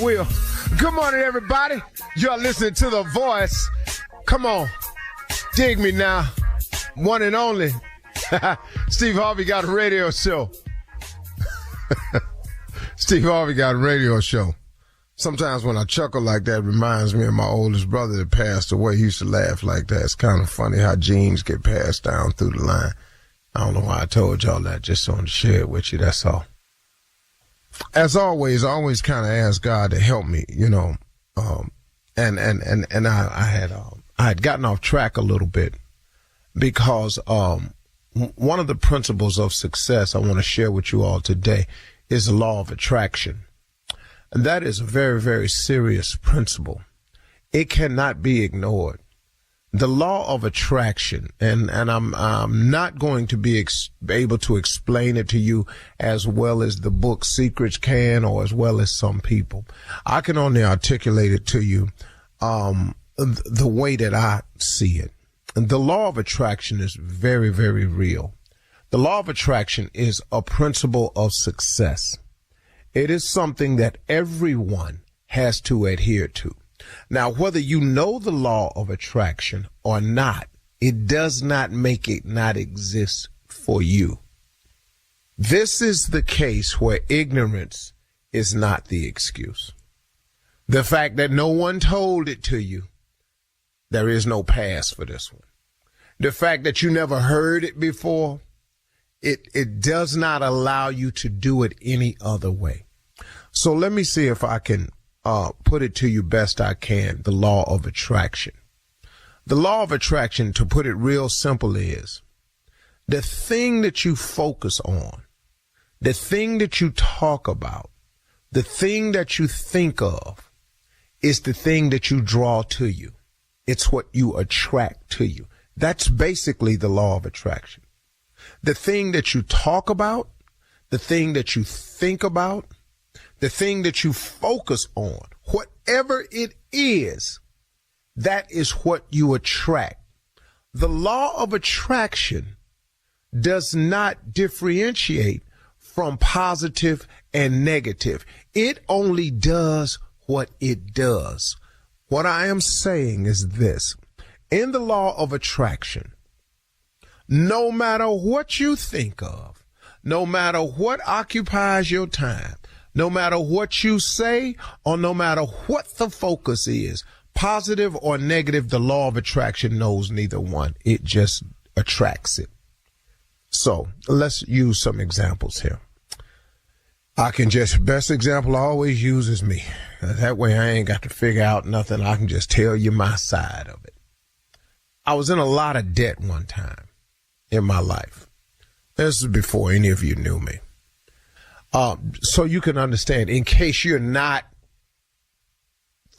Will. Good morning, everybody. You're listening to The Voice. Come on. Dig me now. One and only. Steve Harvey got a radio show. Steve Harvey got a radio show. Sometimes when I chuckle like that, it reminds me of my oldest brother that passed away. He used to laugh like that. It's kind of funny how genes get passed down through the line. I don't know why I told y'all that, just wanted to share it with you, that's all. As always, I always kind of ask God to help me, you know, and I had gotten off track a little bit because one of the principles of success I want to share with you all today is the law of attraction. And that is a very, very serious principle. It cannot be ignored. The law of attraction, and I'm not going to be able to explain it to you as well as the book Secrets can, or as well as some people. I can only articulate it to you the way that I see it. And the law of attraction is very, very real. The law of attraction is a principle of success. It is something that everyone has to adhere to. Now, whether you know the law of attraction or not, it does not make it not exist for you. This is the case where ignorance is not the excuse. The fact that no one told it to you, there is no pass for this one. The fact that you never heard it before, it does not allow you to do it any other way. So let me see if I can put it to you best I can, the law of attraction. The law of attraction, to put it real simple, is the thing that you focus on, the thing that you talk about, the thing that you think of is the thing that you draw to you. It's what you attract to you. That's basically the law of attraction. The thing that you talk about, the thing that you think about, the thing that you focus on, whatever it is, that is what you attract. The law of attraction does not differentiate from positive and negative. It only does what it does. What I am saying is this. In the law of attraction, no matter what you think of, no matter what occupies your time, no matter what you say, or no matter what the focus is, positive or negative, the law of attraction knows neither one. It just attracts it. So let's use some examples here. Best example I always use is me. That way I ain't got to figure out nothing. I can just tell you my side of it. I was in a lot of debt one time in my life. This is before any of you knew me. So you can understand, in case you're not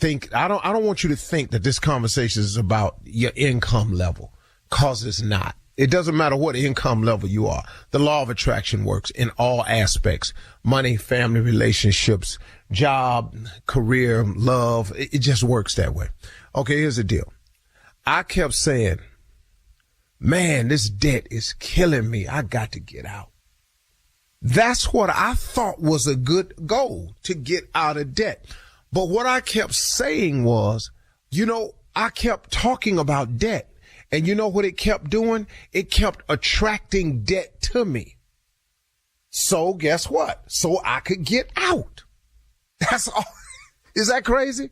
I don't want you to think that this conversation is about your income level, cause it's not. It doesn't matter what income level you are. The law of attraction works in all aspects: money, family, relationships, job, career, love. It just works that way. Okay, here's the deal. I kept saying, man, this debt is killing me. I got to get out. That's what I thought was a good goal, to get out of debt. But what I kept saying was, I kept talking about debt. And you know what it kept doing? It kept attracting debt to me. So guess what? So I could get out. That's all. Is that crazy?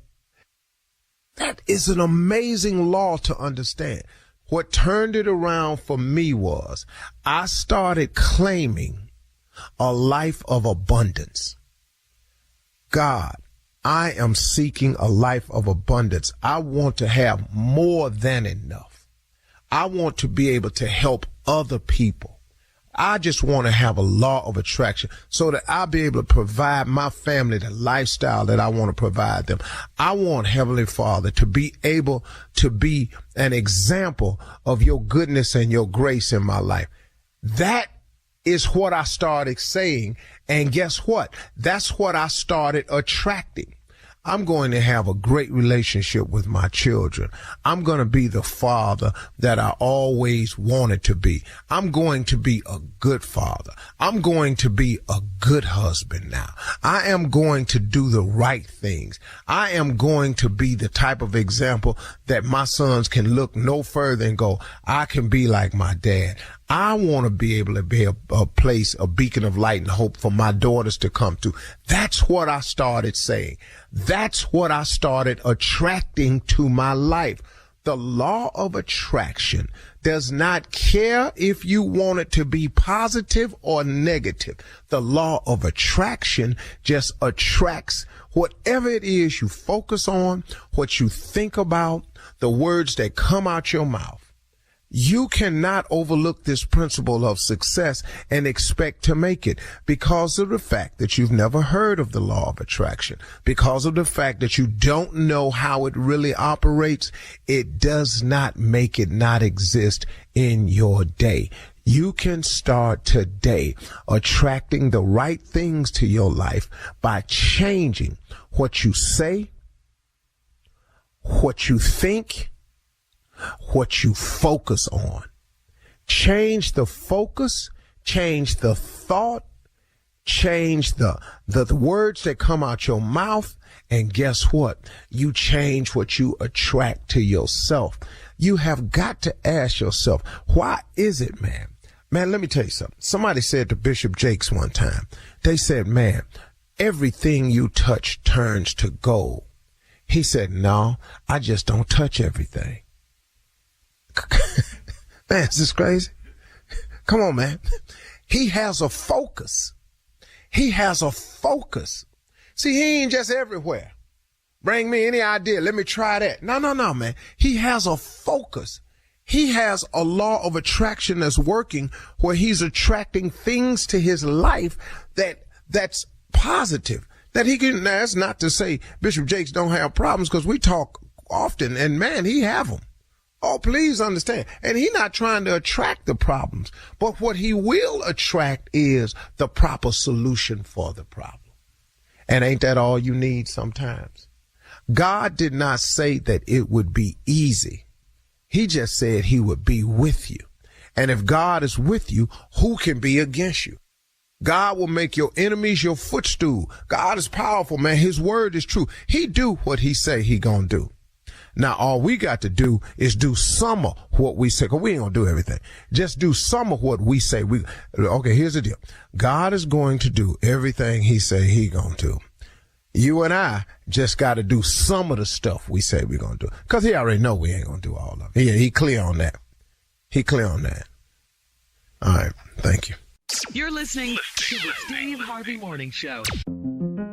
That is an amazing law to understand. What turned it around for me was I started claiming a life of abundance. God, I am seeking a life of abundance. I want to have more than enough. I want to be able to help other people. I just want to have a law of attraction so that I'll be able to provide my family the lifestyle that I want to provide them. I want, Heavenly Father, to be able to be an example of your goodness and your grace in my life. That is what I started saying. And guess what? That's what I started attracting. I'm going to have a great relationship with my children. I'm going to be the father that I always wanted to be. I'm going to be a good father. I'm going to be a good husband now. I am going to do the right things. I am going to be the type of example that my sons can look no further and go, I can be like my dad. I want to be able to be a place, a beacon of light and hope for my daughters to come to. That's what I started saying. That's what I started attracting to my life. The law of attraction does not care if you want it to be positive or negative. The law of attraction just attracts whatever it is you focus on, what you think about, the words that come out your mouth. You cannot overlook this principle of success and expect to make it because of the fact that you've never heard of the law of attraction, because of the fact that you don't know how it really operates. It does not make it not exist in your day. You can start today attracting the right things to your life by changing what you say, what you think, what you focus on. Change the focus, change the thought, change the words that come out your mouth, and guess what? You change what you attract to yourself. You have got to ask yourself, why is it, man? Man, let me tell you something. Somebody said to Bishop Jakes one time, they said, man, everything you touch turns to gold. He said, no, I just don't touch everything. Man, is this crazy? Come on, man. He has a focus. He has a focus. See, he ain't just everywhere. Bring me any idea. Let me try that. No, man. He has a focus. He has a law of attraction that's working where he's attracting things to his life that's positive. That he can, now that's not to say Bishop Jakes don't have problems, because we talk often and man, he have them. Oh, please understand. And he's not trying to attract the problems, but what he will attract is the proper solution for the problem. And ain't that all you need sometimes? God did not say that it would be easy. He just said he would be with you. And if God is with you, who can be against you? God will make your enemies your footstool. God is powerful, man. His word is true. He do what he say he gonna do. Now, all we got to do is do some of what we say, because we ain't going to do everything. Just do some of what we say. Okay, here's the deal. God is going to do everything he say he going to do. You and I just got to do some of the stuff we say we're going to do, because he already know we ain't going to do all of it. He clear on that. He clear on that. All right. Thank you. You're listening to the Steve Harvey Morning Show.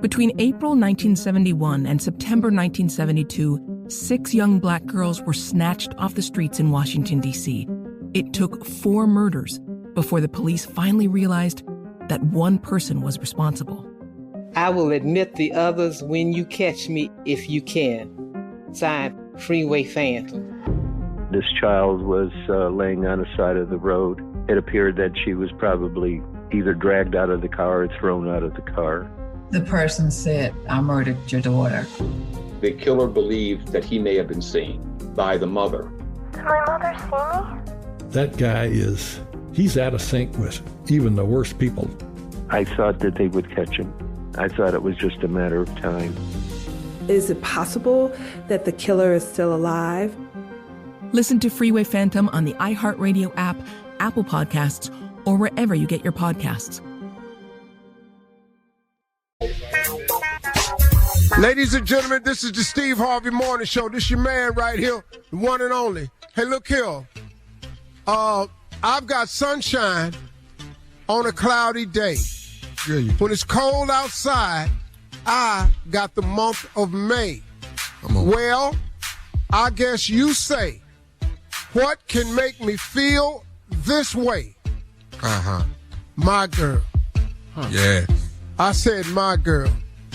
Between April 1971 and September 1972, 6 young black girls were snatched off the streets in Washington, D.C. It took 4 murders before the police finally realized that one person was responsible. I will admit the others when you catch me, if you can. Signed, Freeway Phantom. This child was laying on the side of the road. It appeared that she was probably either dragged out of the car or thrown out of the car. The person said, I murdered your daughter. The killer believed that he may have been seen by the mother. Did my mother see me? That guy he's out of sync with even the worst people. I thought that they would catch him. I thought it was just a matter of time. Is it possible that the killer is still alive? Listen to Freeway Phantom on the iHeartRadio app, Apple Podcasts, or wherever you get your podcasts. Ladies and gentlemen, this is the Steve Harvey Morning Show. This your man right here, the one and only. Hey, look here. I've got sunshine on a cloudy day. When it's cold outside, I got the month of May. Well, I guess you say, what can make me feel this way? My girl. Yeah. I said my girl.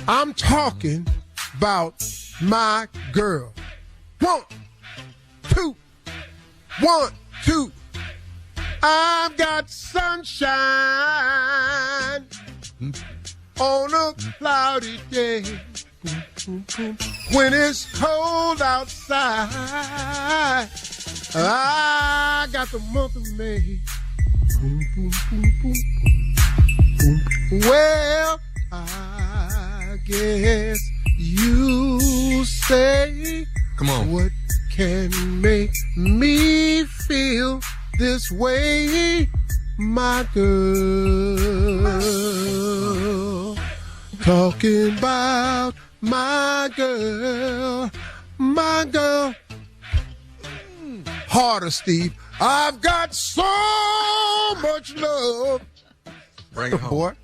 I'm talking about my girl. 1, 2, 1, 2. I've got sunshine on a cloudy day. When it's cold outside, I got the month of May. Well, I guess you say, come on, what can make me feel this way, my girl? Talking about my girl, my girl. Harder, Steve. I've got so much love. Bring it home.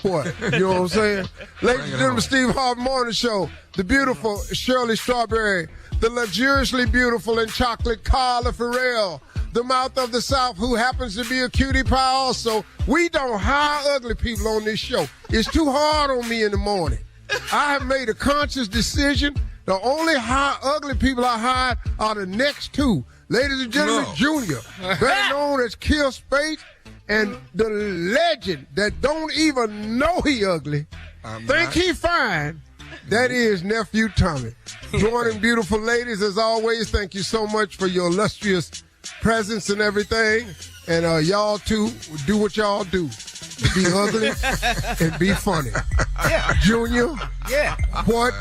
Boy, you know what I'm saying? Ladies and gentlemen, Steve Harvey Morning Show. The beautiful Shirley Strawberry. The luxuriously beautiful and chocolate Carla Farrell. The mouth of the South, who happens to be a cutie pie also. We don't hire ugly people on this show. It's too hard on me in the morning. I have made a conscious decision. The only ugly people I hire are the next two. Ladies and gentlemen, Junior, better known as Kill Space, and the legend that don't even know he ugly, think he fine, that is Nephew Tommy. Joining beautiful ladies, as always, thank you so much for your illustrious presence and everything. And y'all two, do what y'all do. Be ugly and be funny. Yeah. Junior, what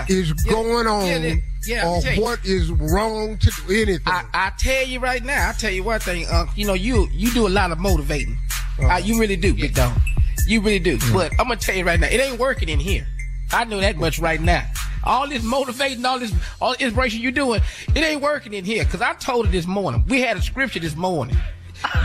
is going on? Or what is wrong to do anything? I tell you right now, I tell you one thing, you know, you do a lot of motivating. You really do, big dog. You really do. But I'm going to tell you right now, it ain't working in here. I know that much right now. All this motivating, all this inspiration you're doing, it ain't working in here. Because I told her this morning, we had a scripture this morning.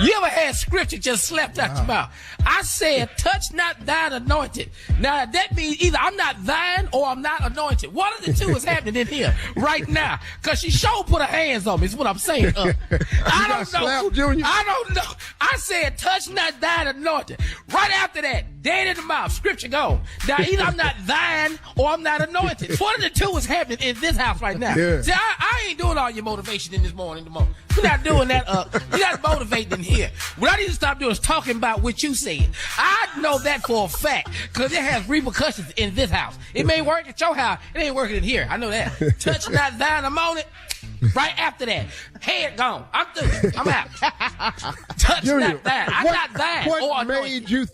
You ever had scripture just slapped out your mouth? I said, touch not thine anointed. Now, that means either I'm not thine or I'm not anointed. One of the two is happening in here right now. Because she sure put her hands on me, is what I'm saying. I don't know. I don't know. I said, touch not thine anointed. Right after that, dead in the mouth, scripture gone. Now, either I'm not thine or I'm not anointed. One of the two is happening in this house right now. Yeah. See, I ain't doing all your motivation in this morning. We're not doing that. You're not motivating in here. What I need to stop doing is talking about what you said. I know that for a fact because it has repercussions in this house. It may work at your house. It ain't working in here. I know that. Touch not thine a moment. Right after that, head gone. I'm through. I'm out. Touch Junior, not thine. I'm not thine. What made you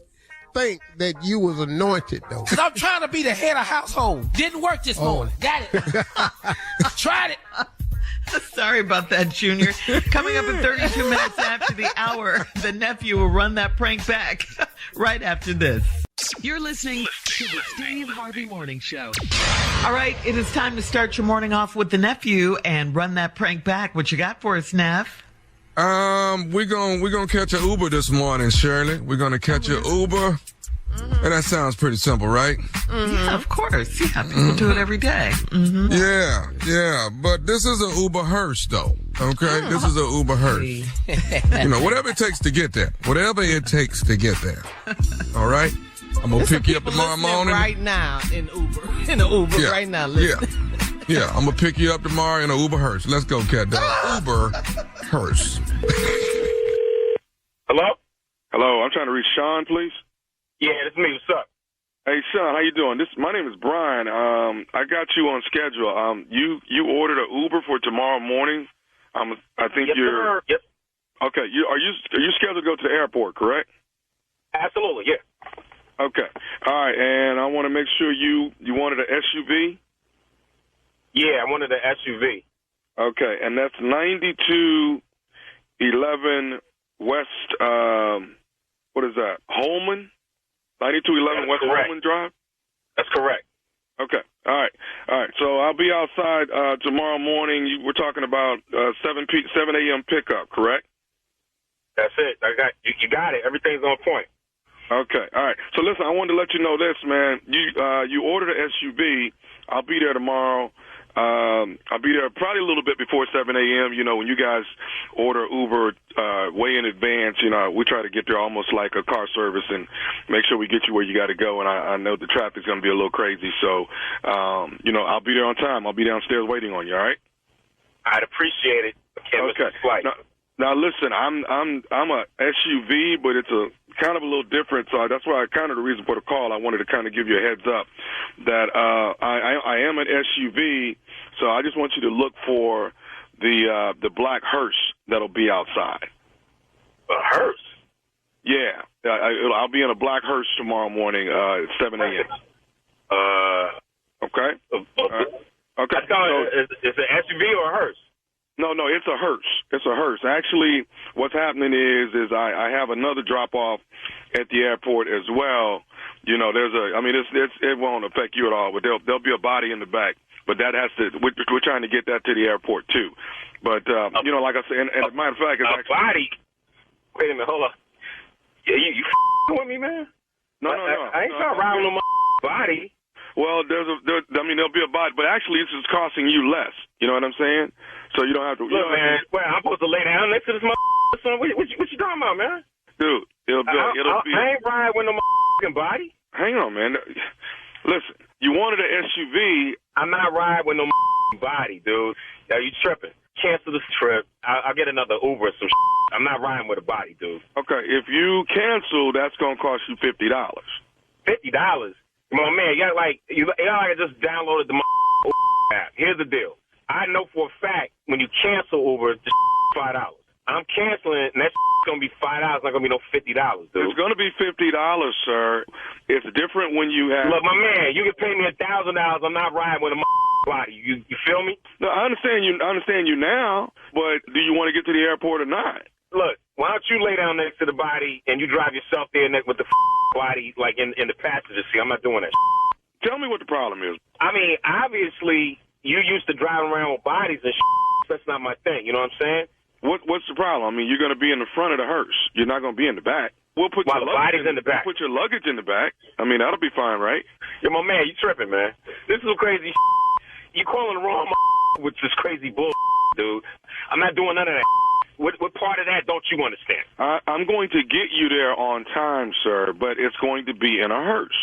think that you was anointed, though? Because I'm trying to be the head of household. Didn't work this morning. Got it. Tried it. Sorry about that, Junior. Coming up in 32 minutes after the hour, the nephew will run that prank back right after this. You're listening to the Steve Harvey Morning Show. All right, it is time to start your morning off with the nephew and run that prank back. What you got for us, Neff? We're gonna catch an Uber this morning, Shirley. We're gonna catch an Uber. And that sounds pretty simple, right? Yeah, of course. Yeah, people do it every day. Yeah. But this is an Uber hearse, though. Okay? This is an Uber hearse. You know, whatever it takes to get there. Whatever it takes to get there. All right? I'm going to pick you up tomorrow morning. Right now in Uber. In the Uber right now. Listen. Yeah, I'm going to pick you up tomorrow in an Uber hearse. Let's go, cat dog. Uber hearse. Hello? Hello, I'm trying to reach Sean, please. Yeah, it's me. What's up? Hey, Sean, how you doing? My name is Brian. I got you on schedule. You ordered an Uber for tomorrow morning. I think yes, you're. Sir. Yep. Okay. Are you scheduled to go to the airport? Correct. Absolutely. Yeah. Okay. All right. And I want to make sure you wanted an SUV. Yeah, I wanted an SUV. Okay, and that's 9211 West. What is that? Holman. 9211 West correct. Holman Drive? That's correct. Okay. All right. So I'll be outside tomorrow morning. We're talking about 7 a.m. pickup, correct? That's it. You got it. Everything's on point. Okay. All right. So listen, I wanted to let you know this, man. You ordered an SUV. I'll be there tomorrow. I'll be there probably a little bit before 7 a.m. You know, when you guys order Uber way in advance, you know, we try to get there almost like a car service and make sure we get you where you got to go. And I know the traffic's going to be a little crazy. So, you know, I'll be there on time. I'll be downstairs waiting on you, all right? I'd appreciate it. I can't miss the flight. Now listen, I'm a SUV, but it's a kind of a little different. So that's why kind of the reason for the call. I wanted to kind of give you a heads up that I am an SUV. So I just want you to look for the black hearse that'll be outside. A hearse? Yeah, I'll be in a black hearse tomorrow morning at 7 a.m. Okay. Okay. It's an SUV or a hearse? No, it's a hearse. It's a hearse. Actually, what's happening is I have another drop off at the airport as well. You know, it won't affect you at all, but there'll be a body in the back. But that has to. We're trying to get that to the airport too. But you know, like I said, and as a matter of fact, it's a actually body. Wait a minute, hold on. Yeah, you with me, man? No. I ain't trying to ride on no body. Well, there'll be a body, but actually, this is costing you less. You know what I'm saying? So you don't have to. Look, man, I'm supposed to lay down next to this son. What you talking about, man? Dude, it'll be. I ain't riding with no body. Hang on, man. Listen, you wanted an SUV. I'm not riding with no body, dude. Are you tripping? Cancel this trip. I'll get another Uber or some I'm not riding with a body, dude. Okay, if you cancel, that's going to cost you $50. $50? Come on, man. You just downloaded the app. Here's the deal. I know for a fact when you cancel Uber, it's $5. I'm canceling, and that's going to be $5. Not going to be no $50, dude. It's going to be $50, sir. It's different when you have. Look, my man, you can pay me $1,000. I'm not riding with a body. You feel me? No, I understand you. I understand you now, but do you want to get to the airport or not? Look, why don't you lay down next to the body and you drive yourself there with the body like in the passenger seat? I'm not doing that. Tell me what the problem is. I mean, obviously you used to driving around with bodies and that's not my thing. You know what I'm saying? What's the problem? I mean, you're going to be in the front of the hearse. You're not going to be in the back. We'll put the body's in the back. We'll put your luggage in the back. I mean, that'll be fine, right? Yo, my man, you tripping, man. This is crazy. You calling the wrong with this crazy bull, dude. I'm not doing none of that. What part of that don't you understand? I'm going to get you there on time, sir, but it's going to be in a hearse.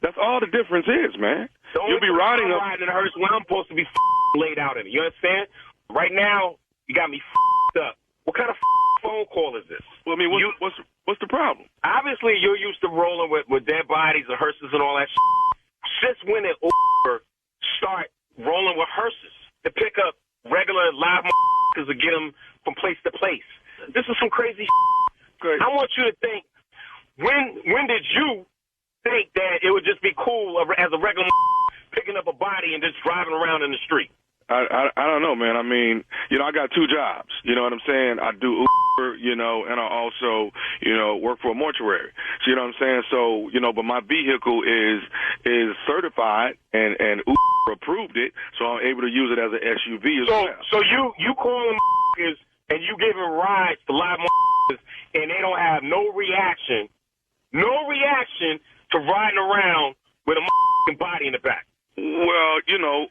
That's all the difference is, man. You'll be riding in a hearse when I'm supposed to be laid out in it. You understand? Right now, you got me up. What kind of phone call is this? Well, I mean, what's the problem? Obviously, you're used to rolling with dead bodies and hearses and all that shit. Since when did Uber start rolling with hearses to pick up regular live motherfuckers to get them from place to place? This is some crazy shit. I want you to think, when did you think that it would just be cool as a regular picking up a body and just driving around in the street? I don't know, man. I mean, you know, I got two jobs. You know what I'm saying? I do Uber, you know, and I also, you know, work for a mortuary. So, you know what I'm saying? So, you know, but my vehicle is certified and Uber approved it, so I'm able to use it as an SUV as well. So you calling and you giving rides to live and they don't have no reaction to riding around with a body in the back. Well, you know,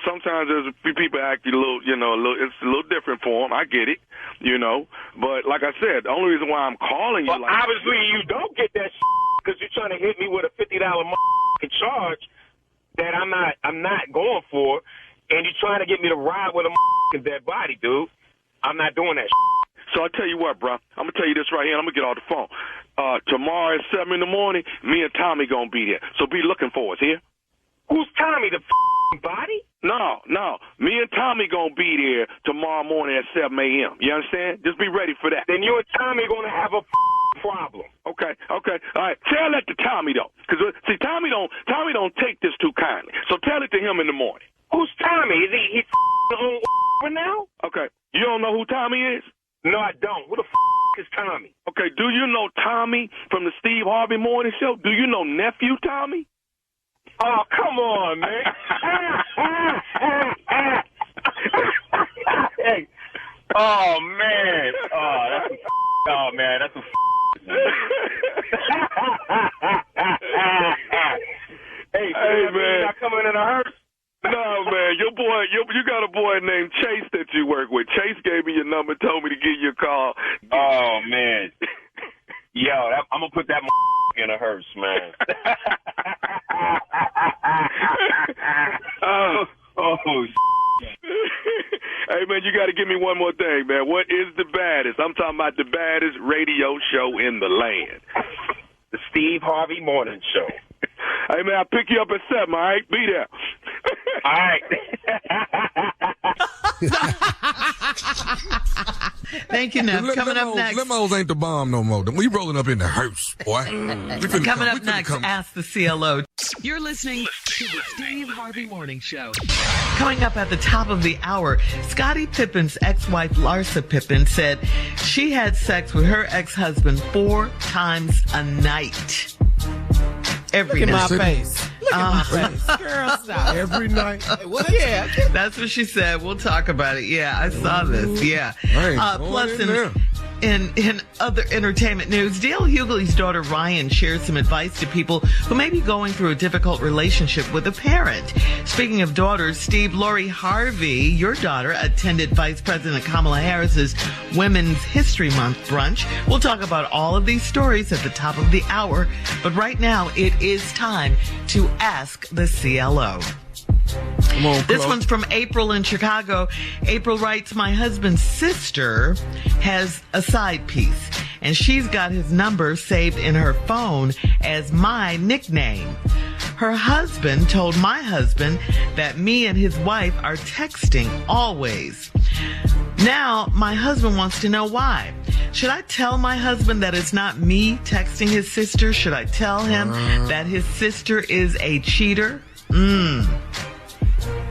sometimes there's a few people acting it's a little different for them. I get it, you know. But like I said, the only reason why I'm calling you obviously you don't get that because you're trying to hit me with a $50 charge that I'm not going for, and you're trying to get me to ride with a dead body, dude. I'm not doing that. So I tell you what, bro. I'm gonna tell you this right here. And I'm gonna get off the phone. Tomorrow at 7 in the morning, me and Tommy gonna be here. So be looking for us here. Who's Tommy, the body? No. Me and Tommy gonna be there tomorrow morning at 7 a.m. You understand? Just be ready for that. Then you and Tommy gonna have a problem. Okay. All right. Tell that to Tommy though, because see, Tommy don't take this too kindly. So tell it to him in the morning. Who's Tommy? Is he on now? Okay. You don't know who Tommy is? No, I don't. Who the is Tommy? Okay. Do you know Tommy from the Steve Harvey Morning Show? Do you know nephew Tommy? Oh, come on, man. Hey. Oh, man. That's a Hey, man. You're not coming in a hearse? No, man. Your boy, you got a boy named Chase that you work with. Chase gave me your number, told me to give you a call. Oh, man. Yo, I'm going to put that in a hearse, man. Hey, man, you got to give me one more thing, man. What is the baddest? I'm talking about the baddest radio show in the land. Steve Harvey Morning Show. Hey, man, I'll pick you up at 7, all right? Be there. All right. Thank you, Nev. Coming up next. Limos ain't the bomb no more. We rolling up in the hearse, boy. Coming up next, Ask the CLO. You're listening to the Steve Harvey Morning Show. Coming up at the top of the hour, Scottie Pippen's ex-wife Larsa Pippen said she had sex with her ex-husband 4 times a night. Every night. Look at my face. Look at my face. Girl, stop. Every night. Yeah. That's what she said. We'll talk about it. Yeah, I saw this. Yeah. Plus, in other entertainment news, Dale Hughley's daughter Ryan shares some advice to people who may be going through a difficult relationship with a parent. Speaking of daughters, Steve, Lori Harvey, your daughter, attended Vice President Kamala Harris's Women's History Month brunch. We'll talk about all of these stories at the top of the hour. But right now, it is time to Ask the CLO. This one's from April in Chicago. April writes, my husband's sister has a side piece, and she's got his number saved in her phone as my nickname. Her husband told my husband that me and his wife are texting always. Now, my husband wants to know why. Should I tell my husband that it's not me texting his sister? Should I tell him that his sister is a cheater?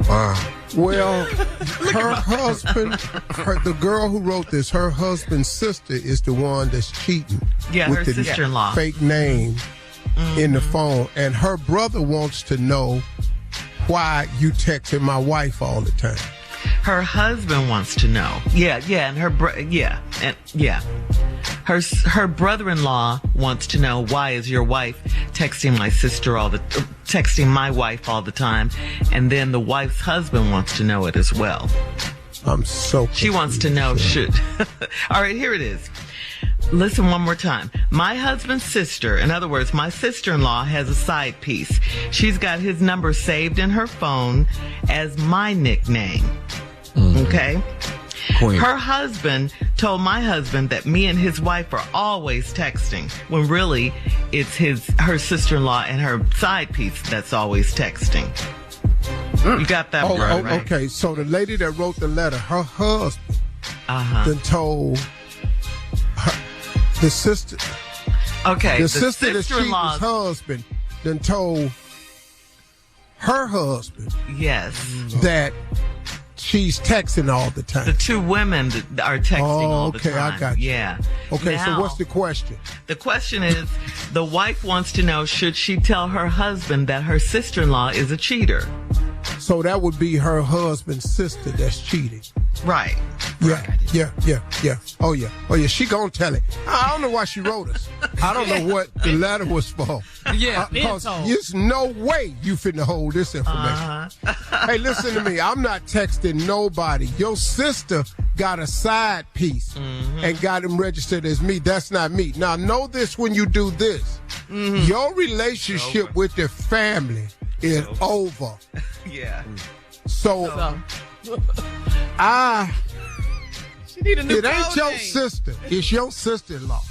Wow. Well, her husband, the girl who wrote this, her husband's sister is the one that's cheating. Yeah, with her the sister-in-law. Fake name in the phone. And her brother wants to know why you texting my wife all the time. Her husband wants to know. Yeah, and her Her brother-in-law wants to know, why is your wife texting my wife all the time? And then the wife's husband wants to know it as well. I'm so confused. She wants to know, all right, here it is. Listen one more time. My husband's sister, in other words, my sister-in-law, has a side piece. She's got his number saved in her phone as my nickname. Okay? Queen. Her husband told my husband that me and his wife are always texting, when really it's her sister-in-law and her side piece that's always texting. You got that right? Okay, so the lady that wrote the letter, her husband then told the sister. Okay, the sister that's cheating's husband then told her husband. Yes. That she's texting all the time. The two women are texting all the time. Okay, I got you. Yeah. Okay, now, so what's the question? The question is, the wife wants to know, should she tell her husband that her sister-in-law is a cheater? So that would be her husband's sister that's cheating. Right. Yeah. Oh, yeah. She gonna tell it. I don't know why she wrote us. I don't know what the letter was for. Yeah, because there's no way you finna hold this information. Hey, listen to me. I'm not texting nobody. Your sister got a side piece and got him registered as me. That's not me. Now, know this when you do this. Your relationship with the family is over. Yeah. So she need a new it ain't your sister. It's your sister-in-law.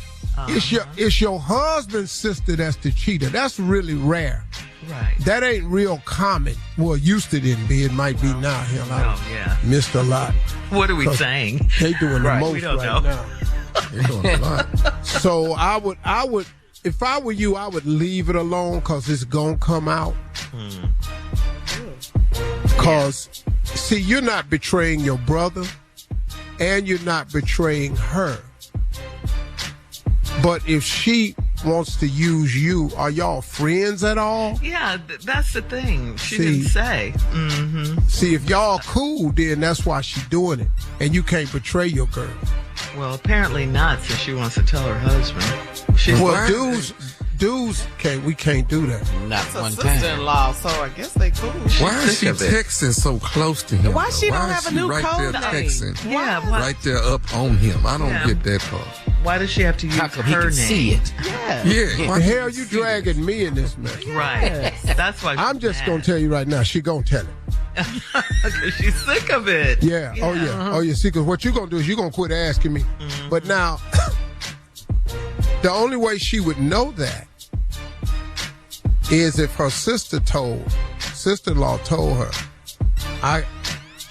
It's your husband's sister that's the cheater. That's really rare. Right. That ain't real common. Well, it used to didn't be. It might be now. Hell, I missed a lot. What are we saying? They doing the most we don't right know. now. They doing a lot. So I would, if I were you, I would leave it alone because it's gonna come out. Because, see, you're not betraying your brother, and you're not betraying her. But if she wants to use you, are y'all friends at all? Yeah, that's the thing. She didn't say. See, if y'all cool, then that's why she's doing it. And you can't betray your girl. Well, apparently not, since she wants to tell her husband. Dudes can't do that. Not one time. Sister-in-law, so I guess they cool. Why is she texting so close to him? Why she don't have a new code there name? texting? Yeah, right there up on him. I don't get that part. Why does she have to use her name? See it. Yeah. Why the hell you dragging me in this mess? Right. That's why I'm just going to tell you right now, she going to tell it. Because she's sick of it. Yeah. Oh, yeah. Oh, yeah. See, because what you're going to do is you're going to quit asking me. But now, the only way she would know that is if her sister-in-law told her,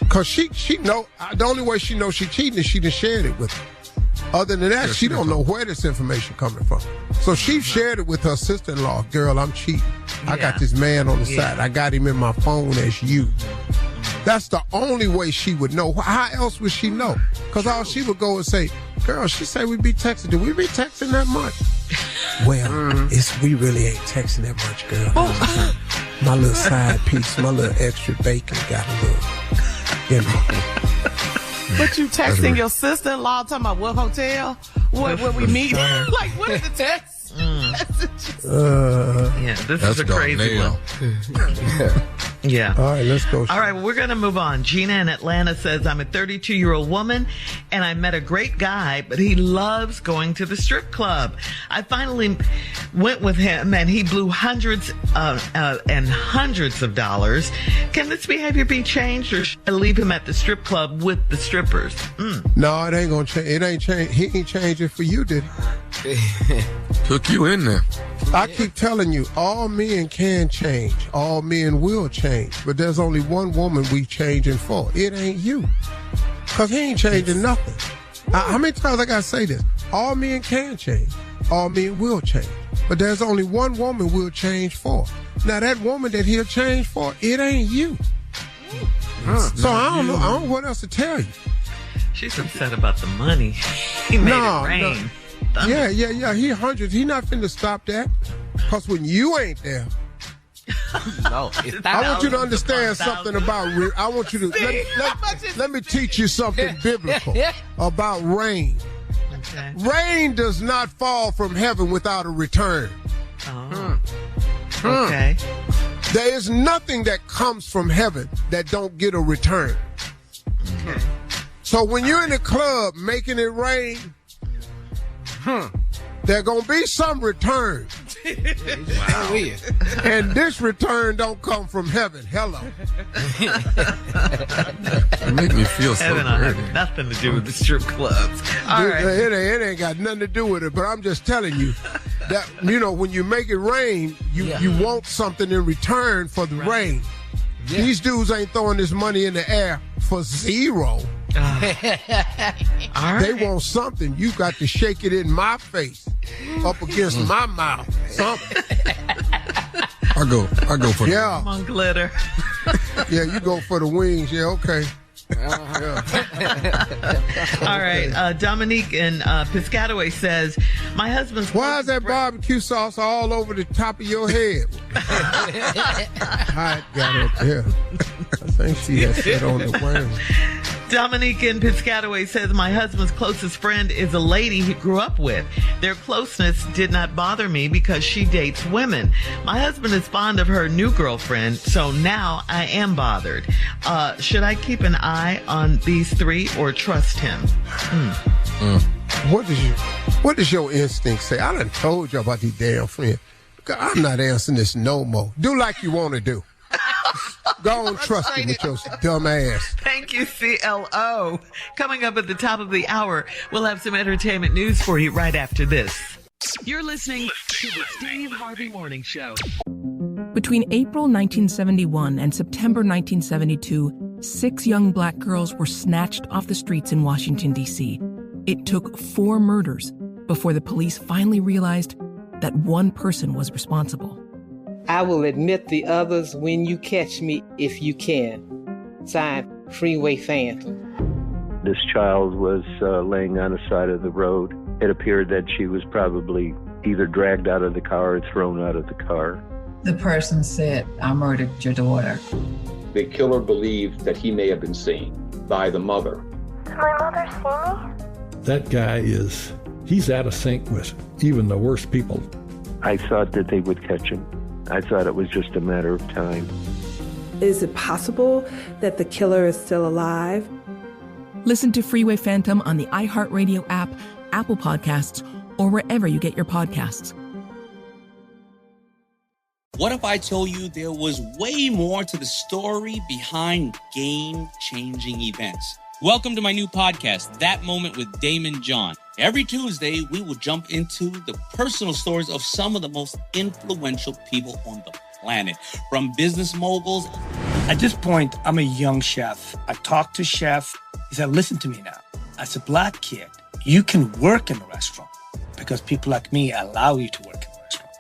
cause she know, the only way she knows she cheating is she done shared it with her. Other than that, she don't know where this information coming from. So she shared it with her sister-in-law. Girl, I'm cheating. I got this man on the side. I got him in my phone as you. That's the only way she would know. How else would she know? Because all she would go and say, girl, she said we be texting. Do we be texting that much? Well, we really ain't texting that much, girl. My little side piece, my little extra bacon got a little, you know. But you texting your sister-in-law talking about what hotel? What we meet? Like, what is the text? Yeah, this is a crazy one. Yeah. All right, let's go. All right, well, we're going to move on. Gina in Atlanta says, I'm a 32-year-old woman, and I met a great guy, but he loves going to the strip club. I finally went with him, and he blew hundreds and hundreds of dollars. Can this behavior be changed, or should I leave him at the strip club with the strippers? No, it ain't going to change. It ain't change. He ain't changed it for you, did he? Took you in there. I keep telling you, all men can change. All men will change. But there's only one woman we changing for. It ain't you. Because he ain't changing nothing. How many times I got to say this? All men can change. All men will change. But there's only one woman we'll change for. Now, that woman that he'll change for, it ain't you. So I don't know. I don't know what else to tell you. She's upset about the money. He made it rain. No. Yeah. He hundreds. He not finna stop that. Because when you ain't there, no, I want you to understand something about. I want you to let me teach you something biblical about rain. Okay. Rain does not fall from heaven without a return. Okay. There is nothing that comes from heaven that don't get a return. Okay. So when you're in the club making it rain, there gonna be some return. Wow. And this return don't come from heaven. Hello. You make me feel so Heaven have nothing to do with the strip clubs. All right. It ain't got nothing to do with it, but I'm just telling you that, you know, when you make it rain, you want something in return for the rain. Yeah. These dudes ain't throwing this money in the air for zero. They want something. You got to shake it in my face, up against my mouth. Something. I go for yeah. Come on, glitter. Yeah, you go for the wings. Yeah, okay. All right. Dominique in Piscataway says, my husband's... Why is that barbecue sauce all over the top of your head? Hot got up there. I think she has sit on the wing. Dominique in Piscataway says, my husband's closest friend is a lady he grew up with. Their closeness did not bother me because she dates women. My husband is fond of her new girlfriend, so now I am bothered. Should I keep an eye on these three or trust him? What does your instinct say? I done told you about these damn friends. I'm not answering this no more. Do like you want to do. Go on, trust him with your dumb ass. Thank you, CLO. Coming up at the top of the hour, we'll have some entertainment news for you right after this. You're listening to the Steve Harvey Morning Show. Between April 1971 and September 1972, 6 young black girls were snatched off the streets in Washington, D.C. It took 4 murders before the police finally realized that one person was responsible. I will admit the others when you catch me, if you can. Signed, Freeway Phantom. This child was laying on the side of the road. It appeared that she was probably either dragged out of the car or thrown out of the car. The person said, I murdered your daughter. The killer believed that he may have been seen by the mother. Did my mother see me? That guy he's out of sync with even the worst people. I thought that they would catch him. I thought it was just a matter of time. Is it possible that the killer is still alive? Listen to Freeway Phantom on the iHeartRadio app, Apple Podcasts, or wherever you get your podcasts. What if I told you there was way more to the story behind game-changing events? Welcome to my new podcast, That Moment with Damon John. Every Tuesday, we will jump into the personal stories of some of the most influential people on the planet, from business moguls. At this point, I'm a young chef. I talked to chef. He said, listen to me now. As a black kid, you can work in a restaurant because people like me allow you to work in a restaurant.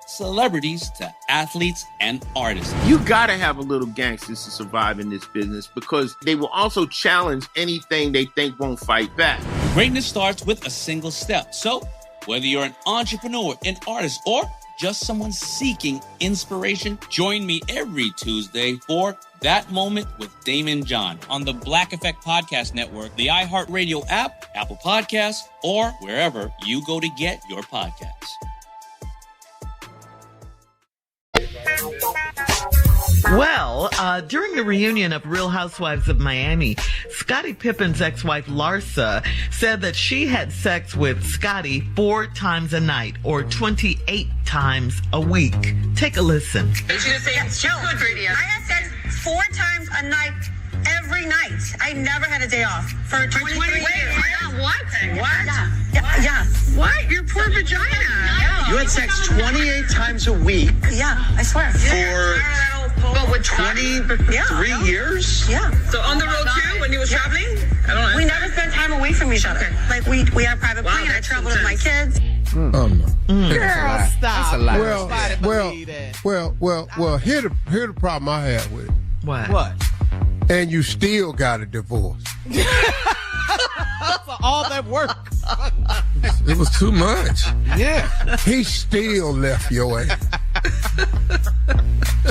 Celebrities to athletes and artists. You gotta have a little gangsters to survive in this business because they will also challenge anything they think won't fight back. Greatness starts with a single step. So whether you're an entrepreneur, an artist, or just someone seeking inspiration, join me every Tuesday for That Moment with Damon John on the Black Effect Podcast Network, the iHeartRadio app, Apple Podcasts, or wherever you go to get your podcasts. Well, during the reunion of Real Housewives of Miami, Scottie Pippen's ex-wife Larsa said that she had sex with Scottie 4 times a night or 28 times a week. Take a listen. She just say it's good radio. I had sex 4 times a night. Every night. I never had a day off for 23 years. What? Yeah. What? Your poor vagina. Yeah. You had sex 28 times a week. Yeah, I swear. But with 23 years? Yeah. So on the road too, when you was traveling? I don't know. We never spent time away from each other. Like we had a private plane. I traveled with my kids. Oh no. Girl, stop. That's a lie. Well. Here the problem I have with it. What? And you still got a divorce. For all that work. It was too much. Yeah. He still left your ass.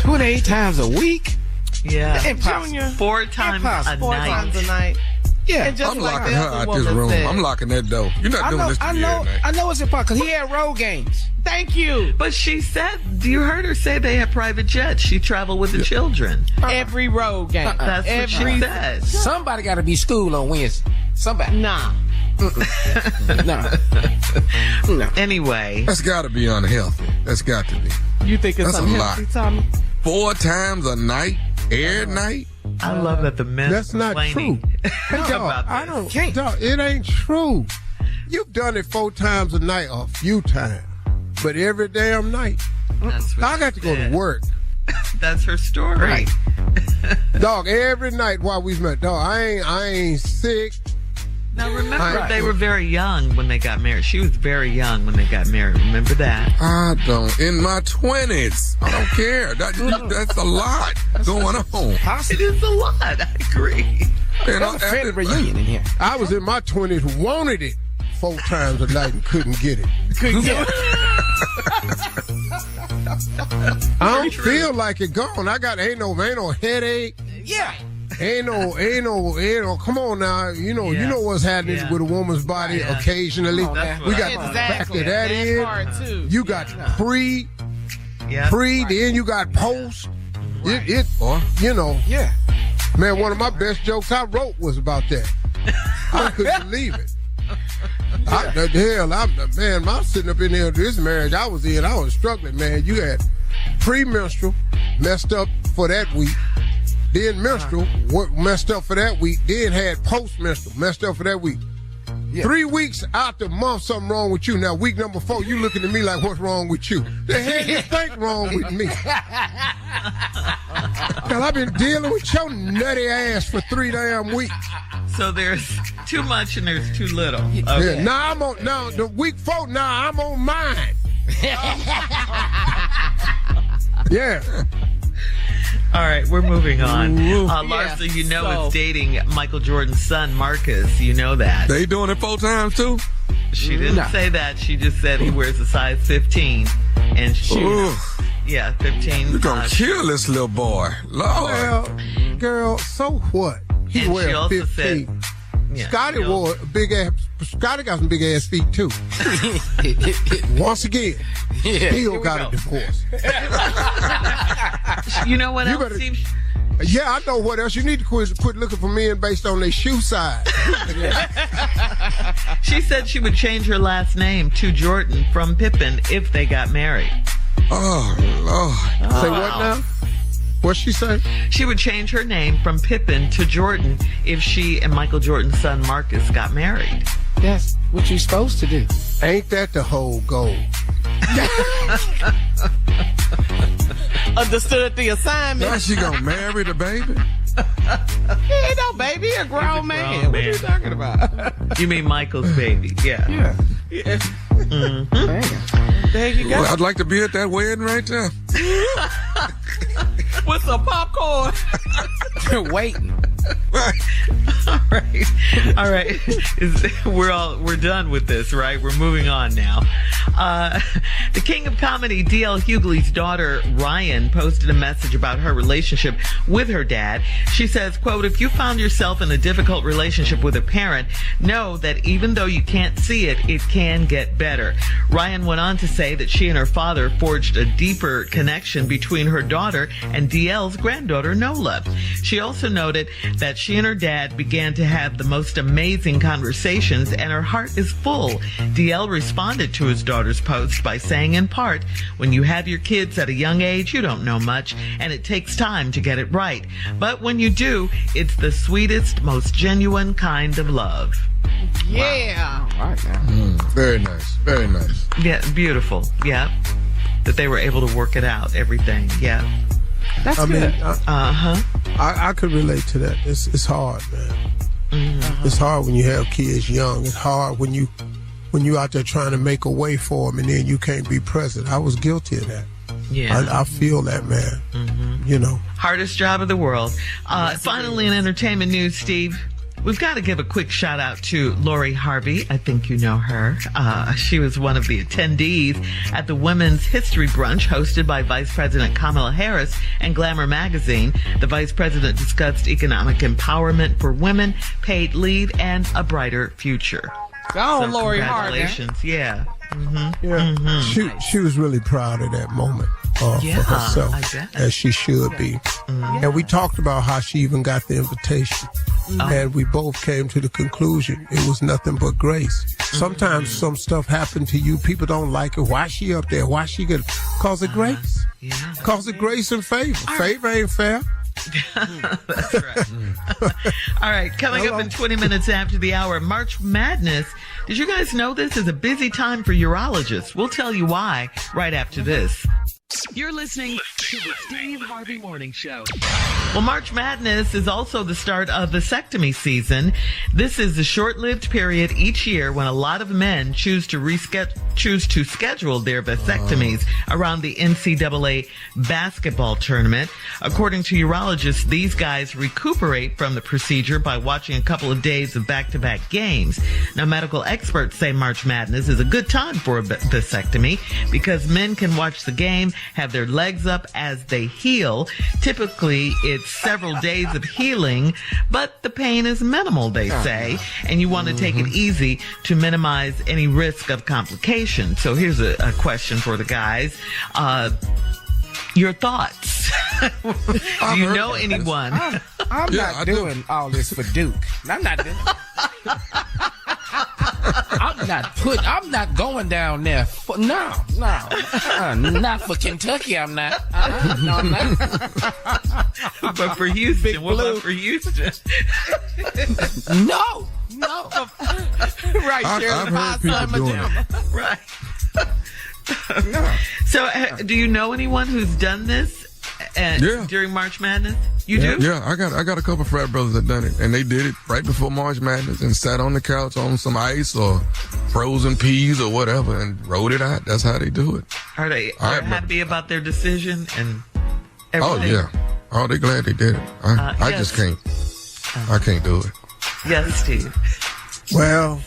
28 times a week? Yeah. Junior. 4 times a Four night. times a night. Yeah. And just I'm like locking the her other out woman this room. said. I'm locking that door. You're not doing this to me every night. I know it's impossible because he had road games. Thank you. But she said, you heard her say they had private jets. She traveled with the children. Every road game. That's what she said. Somebody got to be school on Wednesday. Somebody. Nah. No. Anyway. That's got to be unhealthy. That's got to be. You think it's unhealthy, Tommy? 4 times a night? Every night? I love that the men That's not true. Hey, dog, it ain't true. You've done it 4 times a night a few times, but every damn night. I got to go to work. That's her story. Right. Dog, every night while we met, dog, I ain't sick. Now remember, they were very young when they got married. She was very young when they got married. Remember that? I don't. In my 20s. I don't care. That's a lot going on. It is a lot. I agree. There's a family reunion in here. I was in my 20s, wanted it 4 times a night and couldn't get it. I don't feel like it gone. Ain't no headache. Yeah. Ain't no, come on now. You know what's happening with a woman's body occasionally. We got to factor that in. You got pre, then you got post. Yeah. Man, one of my best jokes I wrote was about that. I couldn't believe it. I'm sitting up in there this marriage I was struggling, man. You had premenstrual, messed up for that week. Then menstrual, messed up for that week. Then had post-menstrual, messed up for that week. Yeah. 3 weeks out the month, something wrong with you. Now, week number 4, you looking at me like, what's wrong with you? The hell you think wrong with me? Hell, I've been dealing with your nutty ass for 3 damn weeks. So there's too much and there's too little. Okay. Yeah, now the week 4, now I'm on mine. Yeah. All right, we're moving on. Larsa, is dating Michael Jordan's son, Marcus. You know that. They doing it 4 times, too? She didn't say that. She just said he wears a size 15. And she... Yeah, 15. You're going to kill this little boy. Lord. Well, girl, so what? He wears 15. Scottie wore big ass. Scottie got some big ass feet too. Once again, Bill got a divorce. You know what else? Yeah, I know what else. You need to quit looking for men based on their shoe size. She said she would change her last name to Jordan from Pippen if they got married. Oh, Lord. Say what now? What'd she say? She would change her name from Pippen to Jordan if she and Michael Jordan's son Marcus got married. That's what you're supposed to do. Ain't that the whole goal? Understood the assignment. Now she gonna marry the baby? Yeah, no, baby, a grown man. What are you talking about? You mean Michael's baby? Yeah. Mm-hmm. There you go. Well, I'd like to be at that wedding right there. With some popcorn. Waiting. All right. We're done with this, right? We're moving on now. The king of comedy, D.L. Hughley's daughter, Ryan, posted a message about her relationship with her dad. She says, quote, "If you found yourself in a difficult relationship with a parent, know that even though you can't see it, it can get better." Ryan went on to say that she and her father forged a deeper connection between her daughter and D.L.'s granddaughter, Nola. She also noted that she and her dad began to have the most amazing conversations and her heart is full. D.L. responded to his daughter's post by saying, in part, "When you have your kids at a young age, you don't know much, and it takes time to get it right. But when you do, it's the sweetest, most genuine kind of love." Yeah. Wow. All right now. Very nice. Very nice. Yeah, beautiful. Yeah. That they were able to work it out, everything. Yeah. That's good. Mean, I could relate to that. It's hard, man. Mm-hmm. It's hard when you have kids young. It's hard when you out there trying to make a way for them and then you can't be present. I was guilty of that. Yeah. I feel that, man. Mm-hmm. You know. Hardest job of the world. Finally, in entertainment news, Steve, we've got to give a quick shout out to Lori Harvey. I think you know her. She was one of the attendees at the Women's History Brunch hosted by Vice President Kamala Harris and Glamour magazine. The Vice President discussed economic empowerment for women, paid leave, and a brighter future. Go on, Lori Harvey. Congratulations. Yeah. Mm-hmm. Yeah. Mm-hmm. She was really proud of that moment for herself, as she should be. Mm-hmm. And we talked about how she even got the invitation. And we both came to the conclusion it was nothing but grace. Sometimes some stuff happened to you, people don't like it. Why she up there? Why she get? Cause of grace. Yeah. Cause of grace and favor. Favor ain't fair. That's right. All right, coming up in 20 minutes after the hour, March Madness. Did you guys know this is a busy time for urologists? We'll tell you why right after this. You're listening to the Steve Harvey Morning Show. Well, March Madness is also the start of vasectomy season. This is a short-lived period each year when a lot of men choose to schedule their vasectomies around the NCAA basketball tournament. According to urologists, these guys recuperate from the procedure by watching a couple of days of back-to-back games. Now, medical experts say March Madness is a good time for a vasectomy because men can watch the game, have their legs up as they heal. Typically, it's several days of healing, but the pain is minimal, they say, and you want to take it easy to minimize any risk of complications. So here's a question for the guys. Your thoughts? Do you know anyone? I'm not doing all this for Duke. I'm not doing it. I'm not going down there. No. Not for Kentucky, I'm not. No, I'm not. But for Houston, what about for Houston? No. Right, I've heard people doing it. Right. So, do you know anyone who's done this during March Madness? You do? Yeah, I got a couple of frat brothers that done it, and they did it right before March Madness and sat on the couch on some ice or frozen peas or whatever and rode it out. That's how they do it. Are they happy about their decision and everything? Oh yeah. Oh, they glad they did it. I just can't. I can't do it. Yes, Steve. Well,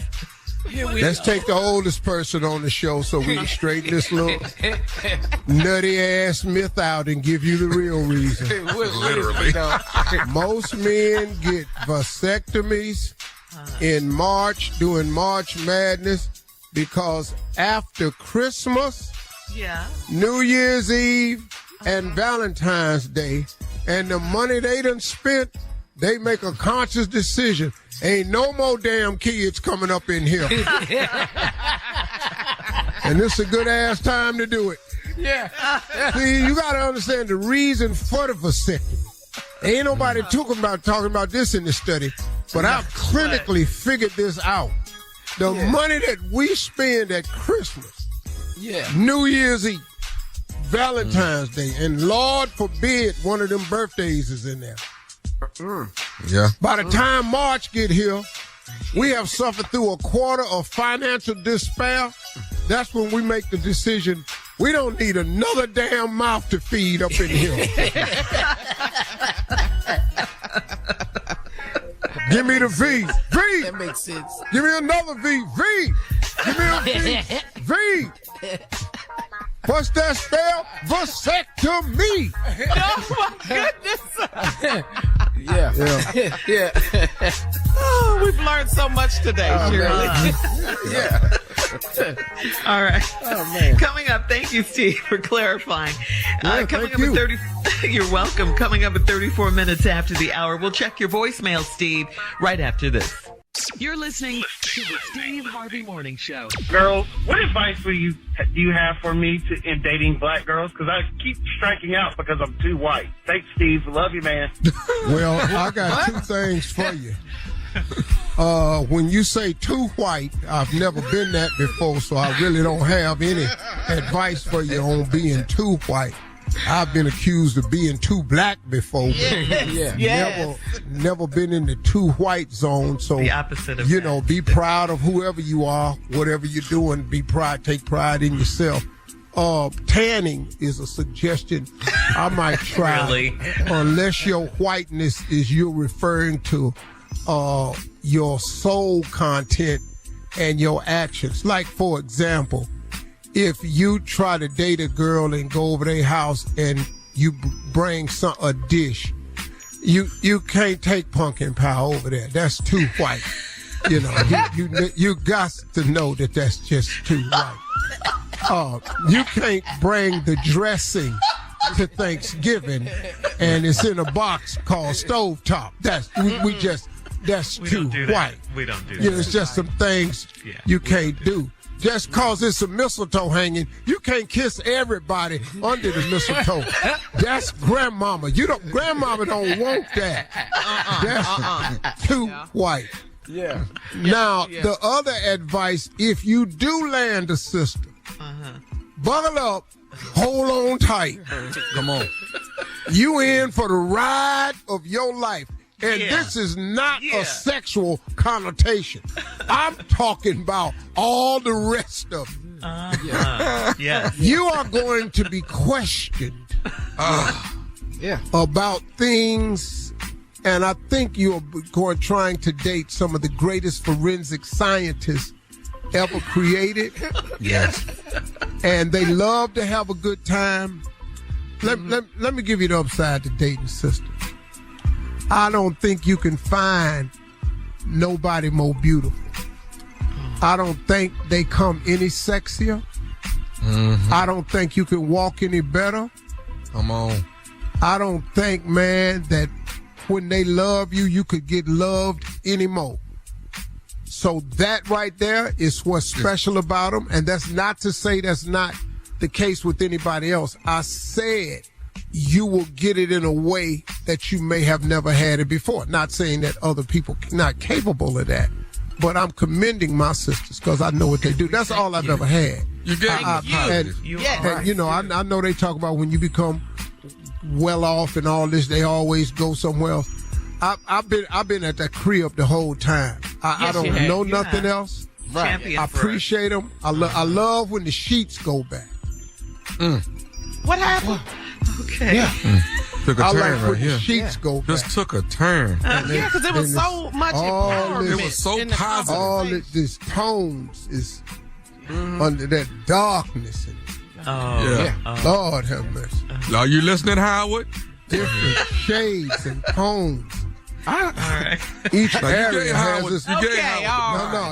let's take the oldest person on the show so we can straighten this little nutty ass myth out and give you the real reason. Literally. Most men get vasectomies in March during March Madness because after Christmas, New Year's Eve, and Valentine's Day, and the money they done spent, they make a conscious decision. Ain't no more damn kids coming up in here. And this is a good ass time to do it. Yeah. See, you got to understand the reason for the vasectomy. Ain't nobody talking about this in the study, but I've clinically figured this out. The money that we spend at Christmas, New Year's Eve, Valentine's Day, and Lord forbid one of them birthdays is in there. Yeah. By the time March get here, we have suffered through a quarter of financial despair. That's when we make the decision, we don't need another damn mouth to feed up in here. Give me the V. V. That makes sense. Give me another V. V. Give me a V. V. What's that spell? Vasectomy. Oh, my goodness. Yeah. Oh, we've learned so much today, Shirley. Yeah. All right. Oh, man. Coming up, thank you, Steve, for clarifying. Coming up you. at 30. You're welcome. Coming up at 34 minutes after the hour. We'll check your voicemail, Steve, right after this. You're listening to the Steve Harvey Morning Show. Girls, what advice do you have for me in dating black girls? Because I keep striking out because I'm too white. Thanks, Steve. Love you, man. Well, I got two things for you. When you say too white, I've never been that before, so I really don't have any advice for you on being too white. I've been accused of being too black before. Never been in the too white zone. So the opposite of that. Be proud of whoever you are, whatever you're doing. Take pride in yourself. Tanning is a suggestion I might try. Really? Unless your whiteness is you're referring to your soul content and your actions. Like, for example, if you try to date a girl and go over their house and you bring a dish, you can't take pumpkin pie over there. That's too white. You got to know that that's just too white. You can't bring the dressing to Thanksgiving and it's in a box called stovetop. That's too white. We don't do that. It's just some things you can't do. Just cause it's a mistletoe hanging, you can't kiss everybody under the mistletoe. That's grandmama. Grandmama don't want that. That's too white. Yeah. Now, the other advice, if you do land a sister, buckle up, hold on tight. Come on. You in for the ride of your life. And this is not a sexual connotation. I'm talking about all the rest of it. You are going to be questioned about things, and I think you're trying to date some of the greatest forensic scientists ever created. Yes. And they love to have a good time. Let me give you the upside to dating sisters. I don't think you can find nobody more beautiful. I don't think they come any sexier. I don't think you can walk any better. Come on. I don't think, man, that when they love you, you could get loved anymore. So that right there is what's special about them. And that's not to say that's not the case with anybody else. I said you will get it in a way that you may have never had it before. Not saying that other people are not capable of that, but I'm commending my sisters because I know what they do. That's all I've ever had. You get I know they talk about when you become well off and all this, they always go somewhere else. I've been at that crib the whole time. I don't know nothing else. Right. I appreciate them. I love when the sheets go back. What happened? Okay. Yeah. Took a turn right here. Sheets go back. Just took a turn. Because it was so much empowerment. It was so positive. All this tones is under that darkness. Lord have mercy. Are you listening, Howard? Different shades and tones. All right. Each area has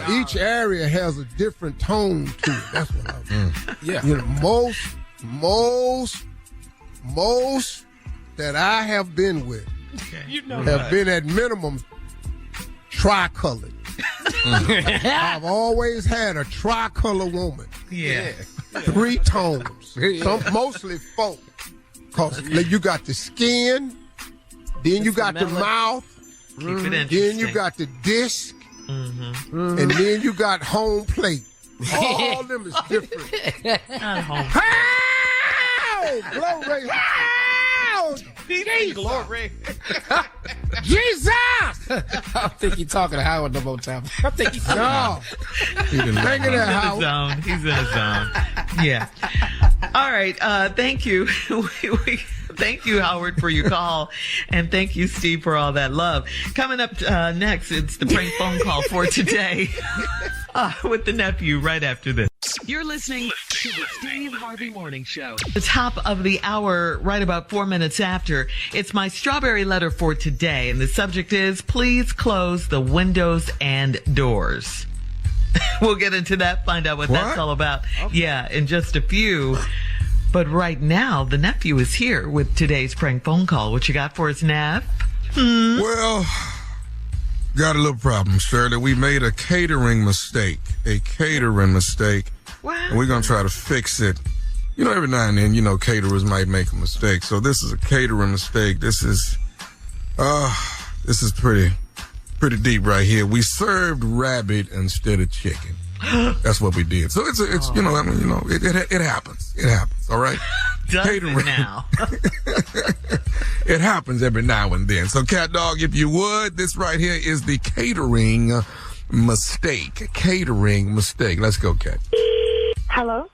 Each area has a different tone to it. That's what most that I have been with have been at minimum tricolored. I've always had a tricolor woman. Yeah. 3 tones. Mostly 4. Because you got the skin, then you got the mouth, then you got the disc, and then you got home plate. All of them is different. Glory! Glory! Jesus! I think you're talking to Howard no more time. I think he's no. He's in his zone. He's in his zone. Yeah. All right. Thank you. Thank you, Howard, for your call. And thank you, Steve, for all that love. Coming up next, it's the prank phone call for today with the nephew right after this. You're listening to the Steve Harvey Morning Show. The top of the hour, right about 4 minutes after. It's my strawberry letter for today. And the subject is, please close the windows and doors. We'll get into that, find out what that's all about. Okay. Yeah, in just a few. But right now, the nephew is here with today's prank phone call. What you got for us, Neff? Well, got a little problem, Shirley. We made a catering mistake. Wow. And we're going to try to fix it. You know, every now and then, caterers might make a mistake. So this is a catering mistake. This is pretty deep right here. We served rabbit instead of chicken. That's what we did. So it happens. It happens. All right. Catering now. It happens every now and then. So, Cat Dog, if you would, this right here is the catering mistake. Catering mistake. Let's go, Cat. Hello?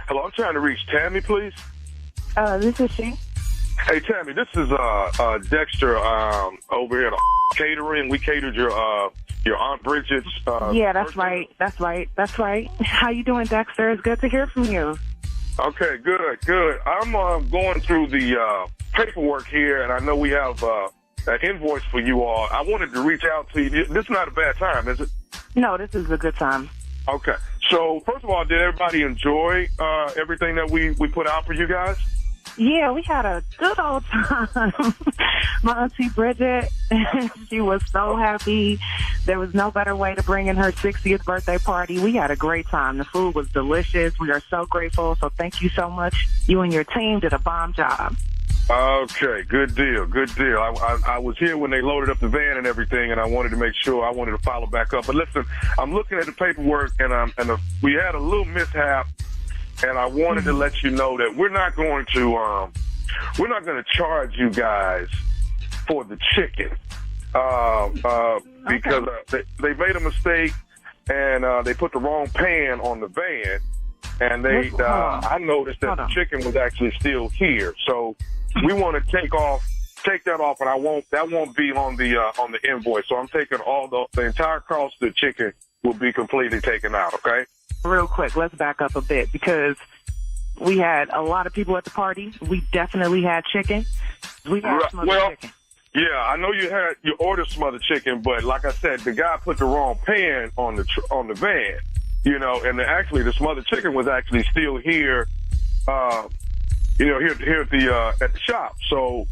Hello, I'm trying to reach Tammy, please. This is she. Hey, Tammy, this is Dexter over here at catering. We catered your Aunt Bridget's. Yeah, that's right. How you doing, Dexter? It's good to hear from you. Okay, good. I'm going through the paperwork here, and I know we have an invoice for you all. I wanted to reach out to you. This is not a bad time, is it? No, this is a good time. Okay. So, first of all, did everybody enjoy everything that we put out for you guys? Yeah, we had a good old time. My Auntie Bridget, she was so happy. There was no better way to bring in her 60th birthday party. We had a great time. The food was delicious. We are so grateful. So thank you so much. You and your team did a bomb job. Okay, good deal. I was here when they loaded up the van and everything, and I wanted to make sure. I wanted to follow back up. But listen, I'm looking at the paperwork, and we had a little mishap. And I wanted to let you know that we're not going to charge you guys for the chicken because they made a mistake and they put the wrong pan on the van, and I noticed that the chicken was actually still here. So we want to take that off, and that won't be on the invoice. So I'm taking all the entire cost of the chicken will be completely taken out. Okay. Real quick, let's back up a bit because we had a lot of people at the party. We definitely had chicken. We had smothered chicken. Yeah, I know you ordered smothered chicken, but like I said, the guy put the wrong pan on the van, and actually the smothered chicken was actually still here, here at the shop. So,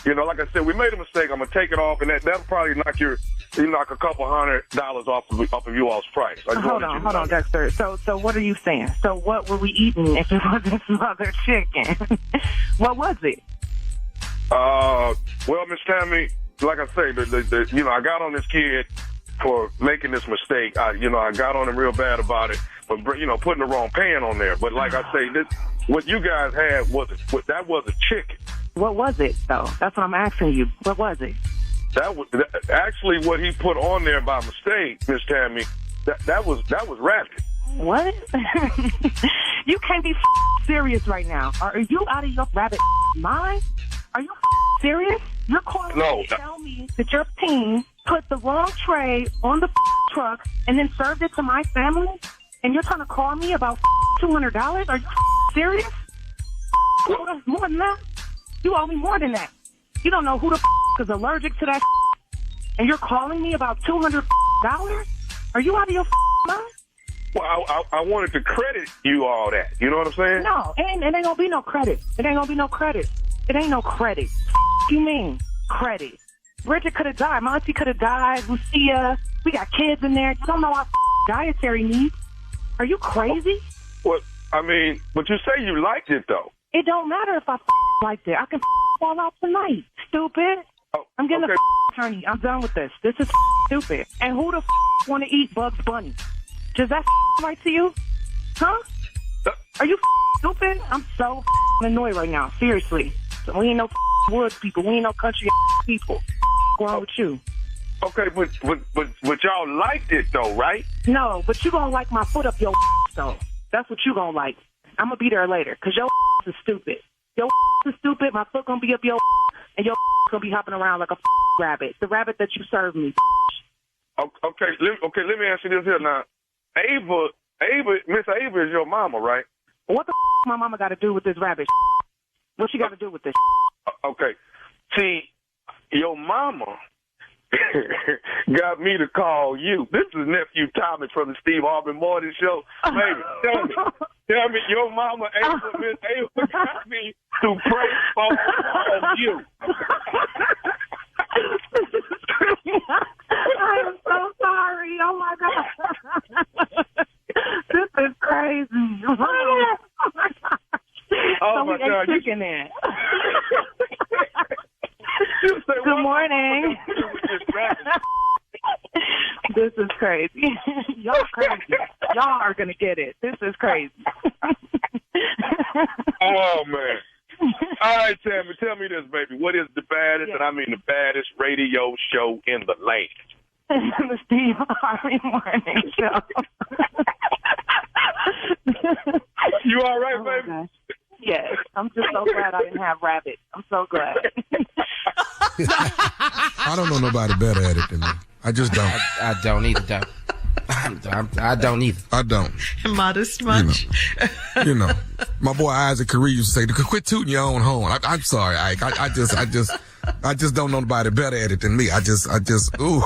like I said, we made a mistake. I'm gonna take it off, and that'll probably knock a couple $100 off of you all's price. Hold on, Dexter. So what are you saying? So what were we eating if it wasn't smothered chicken? What was it? Well, Miss Tammy, like I say, I got on this kid for making this mistake. I got on him real bad about it, but putting the wrong pan on there. But like I say, what you guys had that was a chicken. What was it though? That's what I'm asking you. What was it? That was actually what he put on there by mistake, Miss Tammy. That was rabbit. What? You can't be serious right now. Are you out of your rabbit mind? Are you serious? You're calling me to tell me that your team put the wrong tray on the truck and then served it to my family? And you're trying to call me about $200? Are you serious? More than that? You owe me more than that. You don't know who the is allergic to that, and you're calling me about $200? Are you out of your mind? Well, I wanted to credit you all that. You know what I'm saying? No, it ain't gonna be no credit. It ain't no credit. You mean credit? Bridget could have died. My auntie could have died. Lucia, we got kids in there. You don't know our dietary needs. Are you crazy? Well, I mean, but you say you liked it, though. It don't matter if I liked it. I can fall out tonight, stupid. Oh, I'm getting okay. a attorney. I'm done with this. This is stupid. And who the want to eat Bugs Bunny? Does that right to you? Huh? Are you stupid? I'm so annoyed right now. Seriously. We ain't no woods people. We ain't no country people. What's wrong with you? Okay, but y'all liked it, though, right? No, but you gonna like my foot up your though. That's what you gonna like. I'm gonna be there later, because your is stupid. Your is stupid, my foot gonna be up your and your gonna be hopping around like a rabbit. The rabbit that you served me. Okay, let me ask you this here now. Miss Ava is your mama, right? What the my mama got to do with this rabbit? What she got to do with this? Okay, see, your mama got me to call you. This is nephew Thomas from the Steve Harvey Morning Show. Baby, tell me, your mama, Miss Ava, got me to pray for you. I am so sorry. Oh my God. This is crazy. Oh my God. Oh my God. Chicken in. Good morning. This is crazy. Y'all crazy. Y'all are gonna get it. This is crazy. Oh man. All right, Tammy, tell me this, baby. What is the baddest, and I mean the baddest radio show in the land? The Steve Harvey Morning Show. You all right, baby? Gosh. Yes. I'm just so glad I didn't have rabbit. I'm so glad. I don't know nobody better at it than me. I just don't. I don't either, though. I don't either. I don't. Modest much? You know, my boy Isaac Curry used to say, "Quit tooting your own horn." I'm sorry, Ike. I just don't know nobody better at it than me. I just, ooh.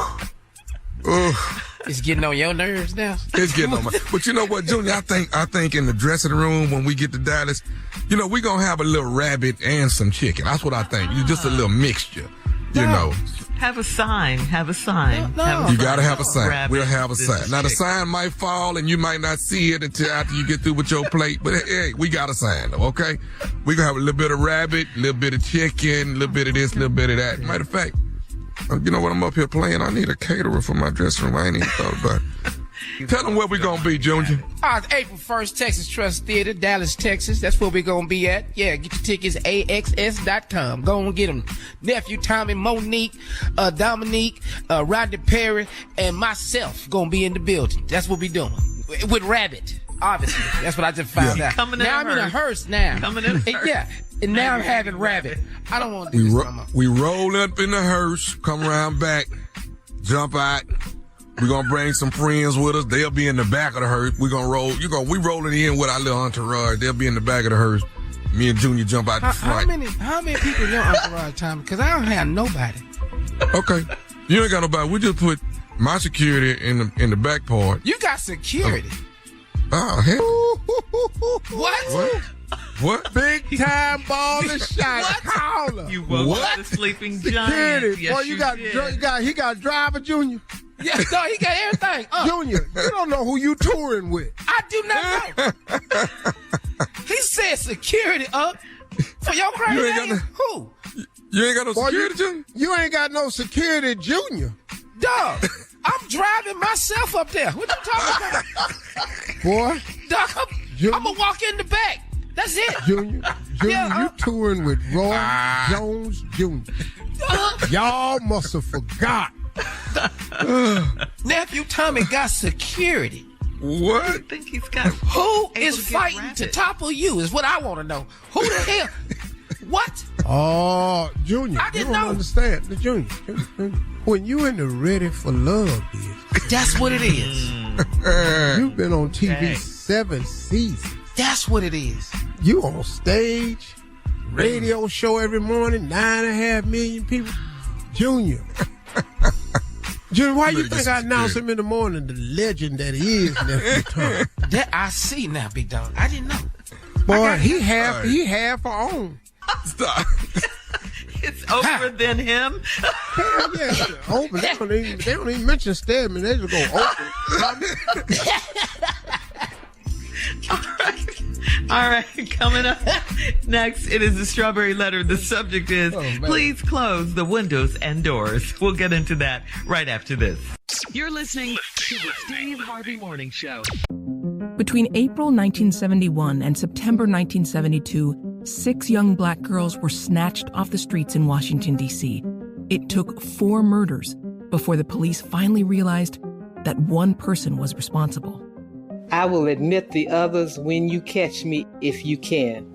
It's getting on your nerves now. It's getting on my. But you know what, Junior? I think in the dressing room when we get to Dallas, you know, we're gonna have a little rabbit and some chicken. That's what I think. Just a little mixture. You know. Have a sign. Have a sign. No. You gotta have a sign. Rabbit, we'll have a sign. Now the sign might fall and you might not see it until after you get through with your plate. But hey, we got a sign though, okay? We gonna have a little bit of rabbit, a little bit of chicken, a little bit of this, a little bit of that. Matter of fact, you know what, I'm up here playing. I need a caterer for my dressing room. I ain't even thought about it. Tell them where we gonna be, Junior. April 1st, Texas Trust Theater, Dallas, Texas. That's where we gonna be at. Yeah, get your tickets, AXS.com. Go and get them. Nephew Tommy, Monique, Dominique, Rodney Perry, and myself gonna be in the building. That's what we doing. With Rabbit, obviously. That's what I just found out. Now I'm in a hearse now. Coming in a hearse. Yeah. And now I'm having Rabbit. I don't want to do this no more. We roll up in the hearse, come around back, jump out. We're going to bring some friends with us. They'll be in the back of the hearse. We're going to roll. We rolling in with our little entourage. They'll be in the back of the hearse. Me and Junior jump out the front. How many people in your entourage, Tommy? Because I don't have nobody. Okay. You ain't got nobody. We just put my security in the back part. You got security. Oh, hell. What? Big time baller shot caller. You woke up the sleeping giant. Security. Yes, Boy, he got a driver, Junior. Yeah, no, he got everything. Junior, you don't know who you touring with. I do not know. He said security up for your crazy ass. Who? You ain't got no security, Junior? You ain't got no security, Junior. Dog, I'm driving myself up there. What you talking about? Boy. Dog, I'm going to walk in the back. That's it. Junior, you touring with Roy Jones Jr. Y'all must have forgot. Nephew Tommy got security. What? I think he's got. Who is fighting to topple you is what I want to know. Who the hell? What? Oh, Junior, I didn't you don't understand. The Junior, when you in the Ready for Love business. That's what it is. You've been on TV 7 seasons. That's what it is. You on stage, radio show every morning, 9.5 million people. Junior, why you think I announce him in the morning, the legend that he is, nephew Tom? That I see now, big dog. I didn't know. Boy, he half our own. Stop. It's Oprah than him. Hell yeah, Oprah. They don't even mention Stedman. They just go Oprah. All right. All right, coming up next, it is the Strawberry Letter. The subject is, please close the windows and doors. We'll get into that right after this. You're listening to the Steve Harvey Morning Show. Between April 1971 and September 1972, 6 young black girls were snatched off the streets in Washington, D.C. It took 4 murders before the police finally realized that one person was responsible. I will admit the others when you catch me, if you can.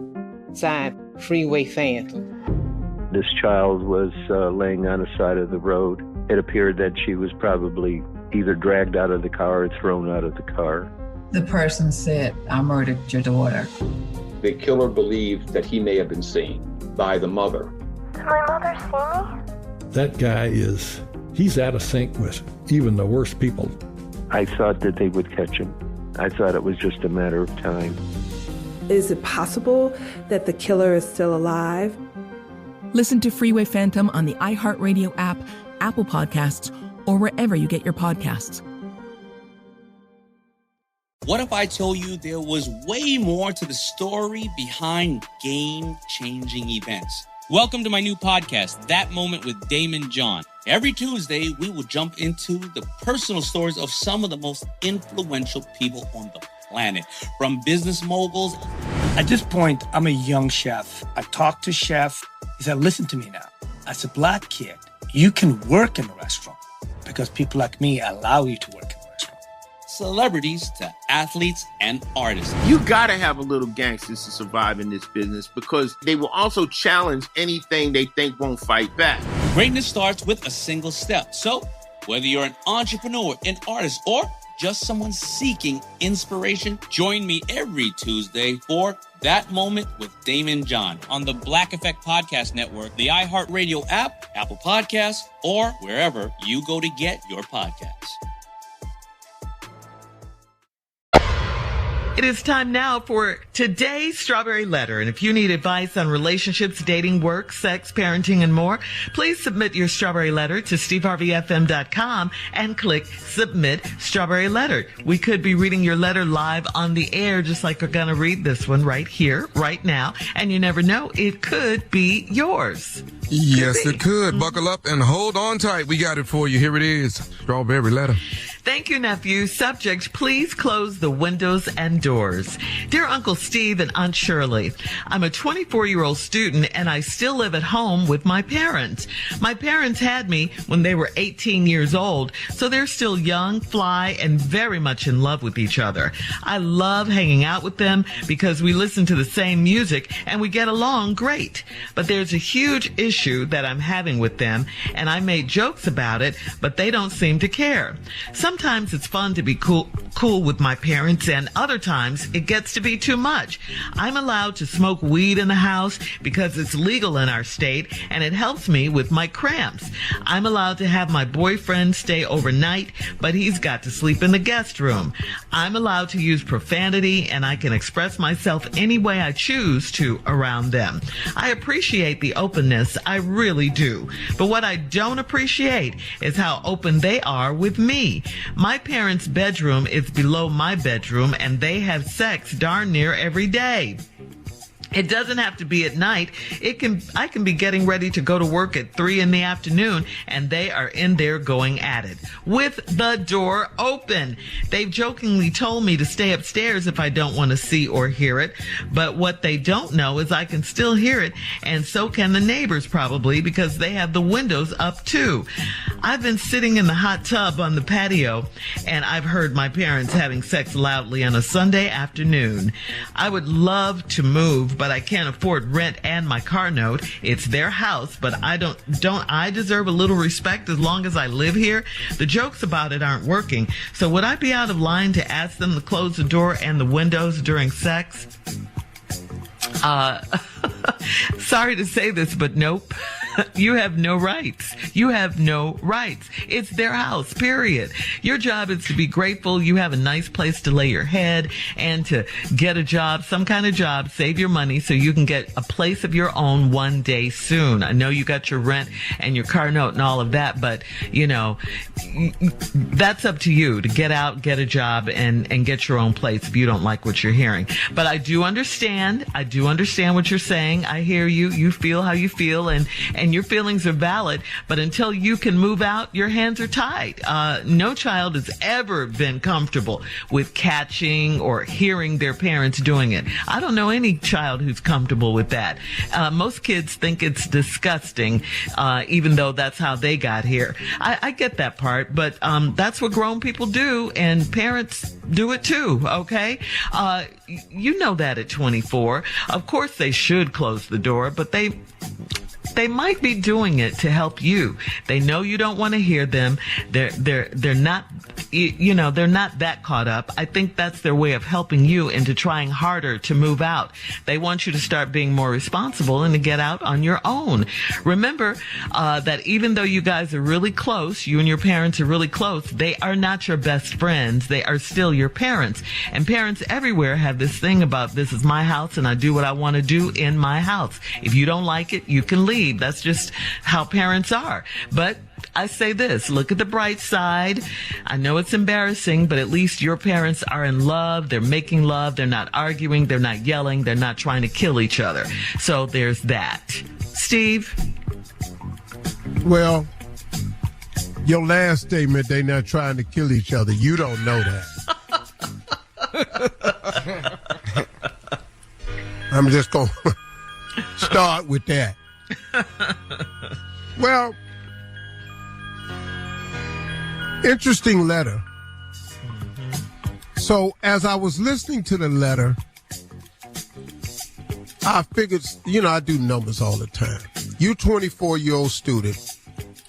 Signed, Freeway Phantom. This child was laying on the side of the road. It appeared that she was probably either dragged out of the car or thrown out of the car. The person said, I murdered your daughter. The killer believed that he may have been seen by the mother. Did my mother see me? That guy he's out of sync with even the worst people. I thought that they would catch him. I thought it was just a matter of time. Is it possible that the killer is still alive? Listen to Freeway Phantom on the iHeartRadio app, Apple Podcasts, or wherever you get your podcasts. What if I told you there was way more to the story behind game-changing events? Welcome to my new podcast, That Moment with Damon John. Every Tuesday, we will jump into the personal stories of some of the most influential people on the planet, from business moguls. At this point, I'm a young chef. I talked to chef. He said, listen to me now. As a black kid, you can work in a restaurant because people like me allow you to work in a restaurant. Celebrities to athletes and artists. You gotta have a little gangsters to survive in this business because they will also challenge anything they think won't fight back. Greatness starts with a single step. So, whether you're an entrepreneur, an artist, or just someone seeking inspiration, join me every Tuesday for That Moment with Damon John on the Black Effect Podcast Network, the iHeartRadio app, Apple Podcasts, or wherever you go to get your podcasts. It is time now for today's Strawberry Letter. And if you need advice on relationships, dating, work, sex, parenting, and more, please submit your Strawberry Letter to steveharveyfm.com and click Submit Strawberry Letter. We could be reading your letter live on the air, just like we're going to read this one right here, right now. And you never know, it could be yours. Yes, it could. Buckle up and hold on tight. We got it for you. Here it is. Strawberry Letter. Thank you, nephew. Subject, please close the windows and doors. Dear Uncle Steve and Aunt Shirley, I'm a 24-year-old student and I still live at home with my parents. My parents had me when they were 18 years old, so they're still young, fly, and very much in love with each other. I love hanging out with them because we listen to the same music and we get along great. But there's a huge issue that I'm having with them, and I made jokes about it, but they don't seem to care. Sometimes it's fun to be cool with my parents, and other times it gets to be too much. I'm allowed to smoke weed in the house because it's legal in our state, and it helps me with my cramps. I'm allowed to have my boyfriend stay overnight, but he's got to sleep in the guest room. I'm allowed to use profanity, and I can express myself any way I choose to around them. I appreciate the openness, I really do. But what I don't appreciate is how open they are with me. My parents' bedroom is below my bedroom, and they have sex darn near every day. It doesn't have to be at night. I can be getting ready to go to work at 3 p.m, and they are in there going at it with the door open. They've jokingly told me to stay upstairs if I don't want to see or hear it. But what they don't know is I can still hear it, and so can the neighbors probably, because they have the windows up too. I've been sitting in the hot tub on the patio, and I've heard my parents having sex loudly on a Sunday afternoon. I would love to move, but I can't afford rent and my car note. It's their house, but don't I deserve a little respect as long as I live here? The jokes about it aren't working. So would I be out of line to ask them to close the door and the windows during sex? Sorry to say this, but nope. You have no rights. You have no rights. It's their house, period. Your job is to be grateful you have a nice place to lay your head and to get a job, some kind of job, save your money so you can get a place of your own one day soon. I know you got your rent and your car note and all of that, but, you know, that's up to you to get out, get a job, and get your own place if you don't like what you're hearing. But I do understand. I do understand what you're saying. I hear you. You feel how you feel, and your feelings are valid. But until you can move out, your hands are tied. No child has ever been comfortable with catching or hearing their parents doing it. I don't know any child who's comfortable with that. Most kids think it's disgusting, even though that's how they got here. I get that part, but that's what grown people do, and parents do it too, okay? You know that at 24. Of course they should close the door, but they might be doing it to help you. They know you don't want to hear them. They're not, you know, they're not that caught up. I think that's their way of helping you into trying harder to move out. They want you to start being more responsible and to get out on your own. Remember that even though you guys are really close, you and your parents are really close, they are not your best friends. They are still your parents. And parents everywhere have this thing about, this is my house and I do what I want to do in my house. If you don't like it, you can leave. That's just how parents are. But I say this, look at the bright side. I know it's embarrassing, but at least your parents are in love. They're making love. They're not arguing. They're not yelling. They're not trying to kill each other. So there's that. Steve? Well, your last statement, they're not trying to kill each other. You don't know that. I'm just going to start with that. Well, interesting letter. So as I was listening to the letter, I figured, you know, I do numbers all the time. You 24-year-old student,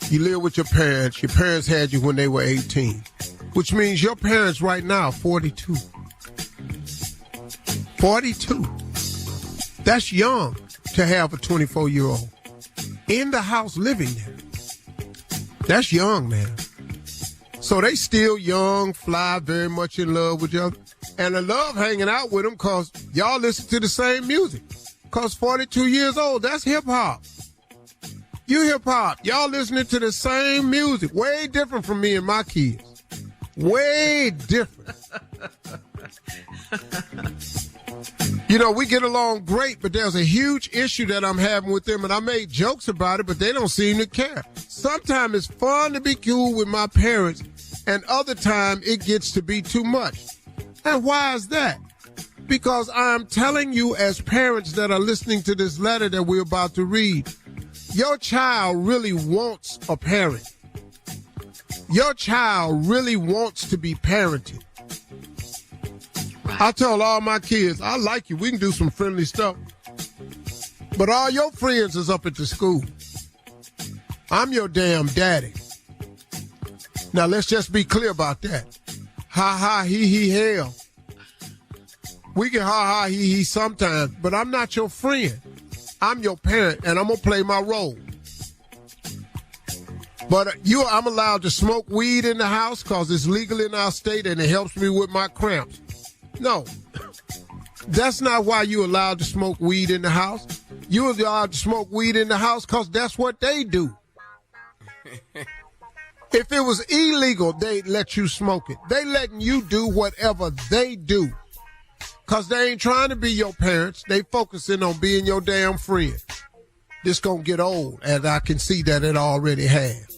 you live with your parents had you when they were 18, which means your parents right now are 42. 42. That's young to have a 24-year-old in the house living there. That's young, man. So they still young, fly, very much in love with each other. And I love hanging out with them because y'all listen to the same music. Because 42 years old, that's hip-hop. You hip-hop. Y'all listening to the same music. Way different from me and my kids. Way different. You know, we get along great, but there's a huge issue that I'm having with them, and I made jokes about it, but they don't seem to care. Sometimes it's fun to be cool with my parents, and other time it gets to be too much. And why is that? Because I'm telling you as parents that are listening to this letter that we're about to read, your child really wants a parent. Your child really wants to be parented. I tell all my kids, I like you. We can do some friendly stuff. But all your friends is up at the school. I'm your damn daddy. Now, let's just be clear about that. Ha, ha, he, hell. We can ha, ha, he sometimes, but I'm not your friend. I'm your parent, and I'm going to play my role. But I'm allowed to smoke weed in the house because it's legal in our state, and it helps me with my cramps. No, that's not why you're allowed to smoke weed in the house. You're allowed to smoke weed in the house because that's what they do. If it was illegal, they'd let you smoke it. They letting you do whatever they do because they ain't trying to be your parents. They focusing on being your damn friend. This gonna get old, and I can see that it already has.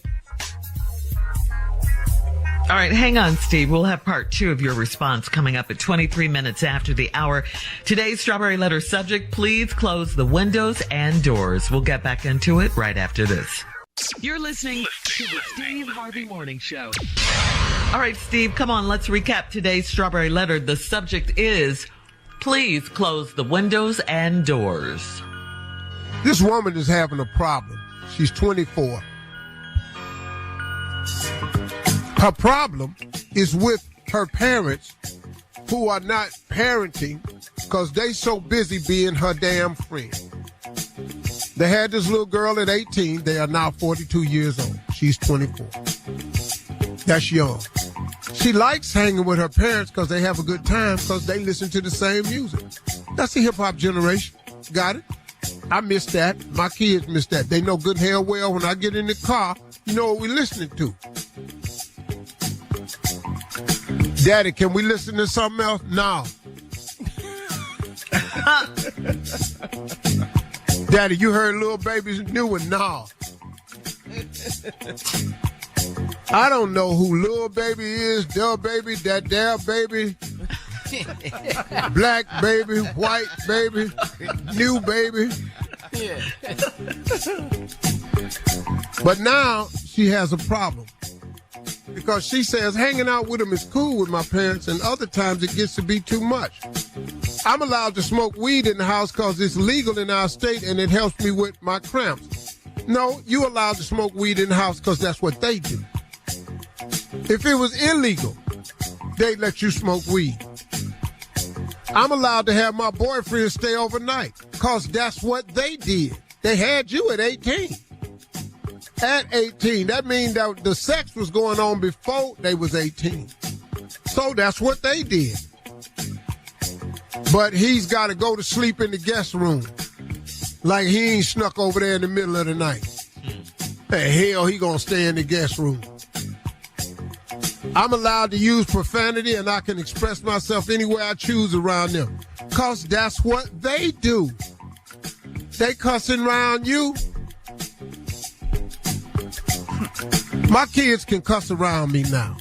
All right, hang on, Steve. We'll have part 2 of your response coming up at 23 minutes after the hour. Today's Strawberry Letter subject, please close the windows and doors. We'll get back into it right after this. You're listening to the Steve Harvey Morning Show. All right, Steve, come on. Let's recap today's Strawberry Letter. The subject is, please close the windows and doors. This woman is having a problem. She's 24. Her problem is with her parents who are not parenting because they so busy being her damn friend. They had this little girl at 18. They are now 42 years old. She's 24. That's young. She likes hanging with her parents because they have a good time because they listen to the same music. That's the hip-hop generation. Got it? I miss that. My kids miss that. They know good hell well when I get in the car, you know what we're listening to. Daddy, can we listen to something else? No. Daddy, you heard Lil Baby's new one? No. I don't know who Lil Baby is, Del Baby, that Del Baby, Black Baby, White Baby, New Baby. Yeah. But now she has a problem because she says hanging out with them is cool with my parents, and other times it gets to be too much. I'm allowed to smoke weed in the house because it's legal in our state and it helps me with my cramps. No, you allowed to smoke weed in the house because that's what they do. If it was illegal, they'd let you smoke weed. I'm allowed to have my boyfriend stay overnight because that's what they did. They had you at 18. At 18, that means that the sex was going on before they was 18. So that's what they did. But he's got to go to sleep in the guest room like he ain't snuck over there in the middle of the night. The hell he gonna stay in the guest room? I'm allowed to use profanity and I can express myself anywhere I choose around them. Because that's what they do. They cussing around you. My kids can cuss around me now.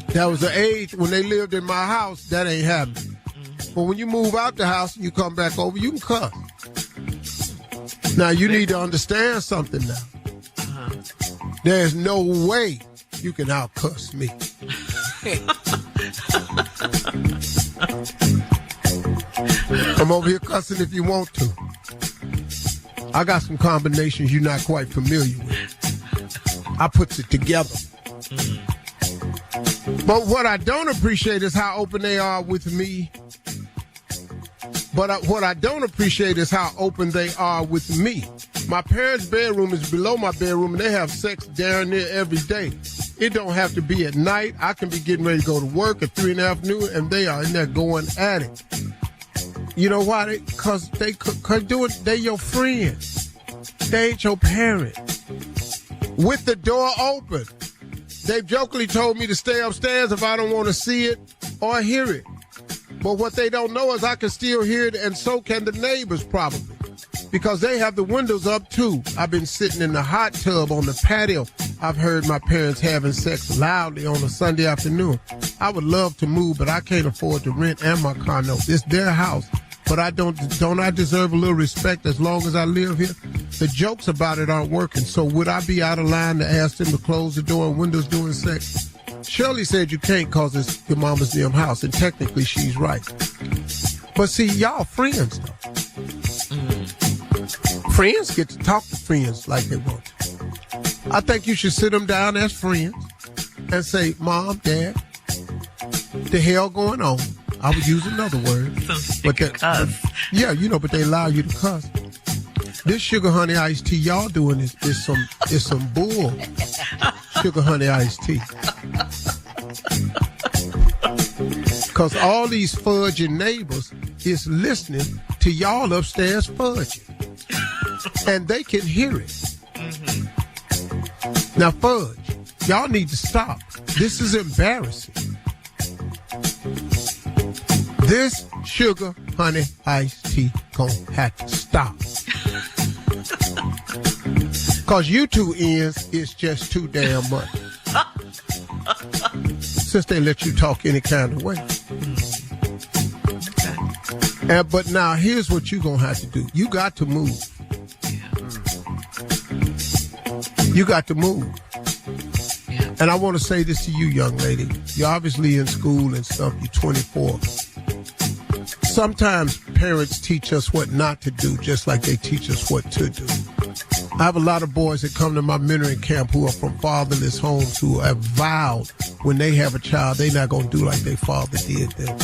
That was the age when they lived in my house, that ain't happening. But when you move out the house and you come back over, you can cuss. Now, you need to understand something now. There's no way you can out-cuss me. Come over here cussing if you want to. I got some combinations you're not quite familiar with. I puts it together. But what I don't appreciate is how open they are with me. But what I don't appreciate is how open they are with me. My parents' bedroom is below my bedroom, and they have sex down there every day. It don't have to be at night. I can be getting ready to go to work at 3 in the afternoon, and they are in there going at it. You know why? Because they your friends. They ain't your parent. With the door open. They've jokingly told me to stay upstairs if I don't want to see it or hear it. But what they don't know is I can still hear it, and so can the neighbors probably. Because they have the windows up, too. I've been sitting in the hot tub on the patio. I've heard my parents having sex loudly on a Sunday afternoon. I would love to move, but I can't afford to rent and my car note. It's their house. But I don't I deserve a little respect as long as I live here? The jokes about it aren't working. So would I be out of line to ask them to close the door and windows during sex? Shirley said you can't because it's your mama's damn house, and technically she's right. But see, y'all friends, though. Friends get to talk to friends like they want to. I think you should sit them down as friends and say, Mom, Dad, the hell going on? I would use another word. But but they allow you to cuss. This sugar honey iced tea y'all doing is some bull. Sugar honey iced tea. Because all these fudging neighbors is listening to y'all upstairs fudging. And they can hear it. Mm-hmm. Now, fudge, y'all need to stop. This is embarrassing. This sugar honey iced tea gonna have to stop. Because you two ends is just too damn much. Since they let you talk any kind of way. But now, here's what you're going to have to do. You got to move. You got to move. Yeah. And I want to say this to you, young lady. You're obviously in school and stuff. You're 24. Sometimes parents teach us what not to do, just like they teach us what to do. I have a lot of boys that come to my mentoring camp who are from fatherless homes who have vowed when they have a child, they're not going to do like their father did them.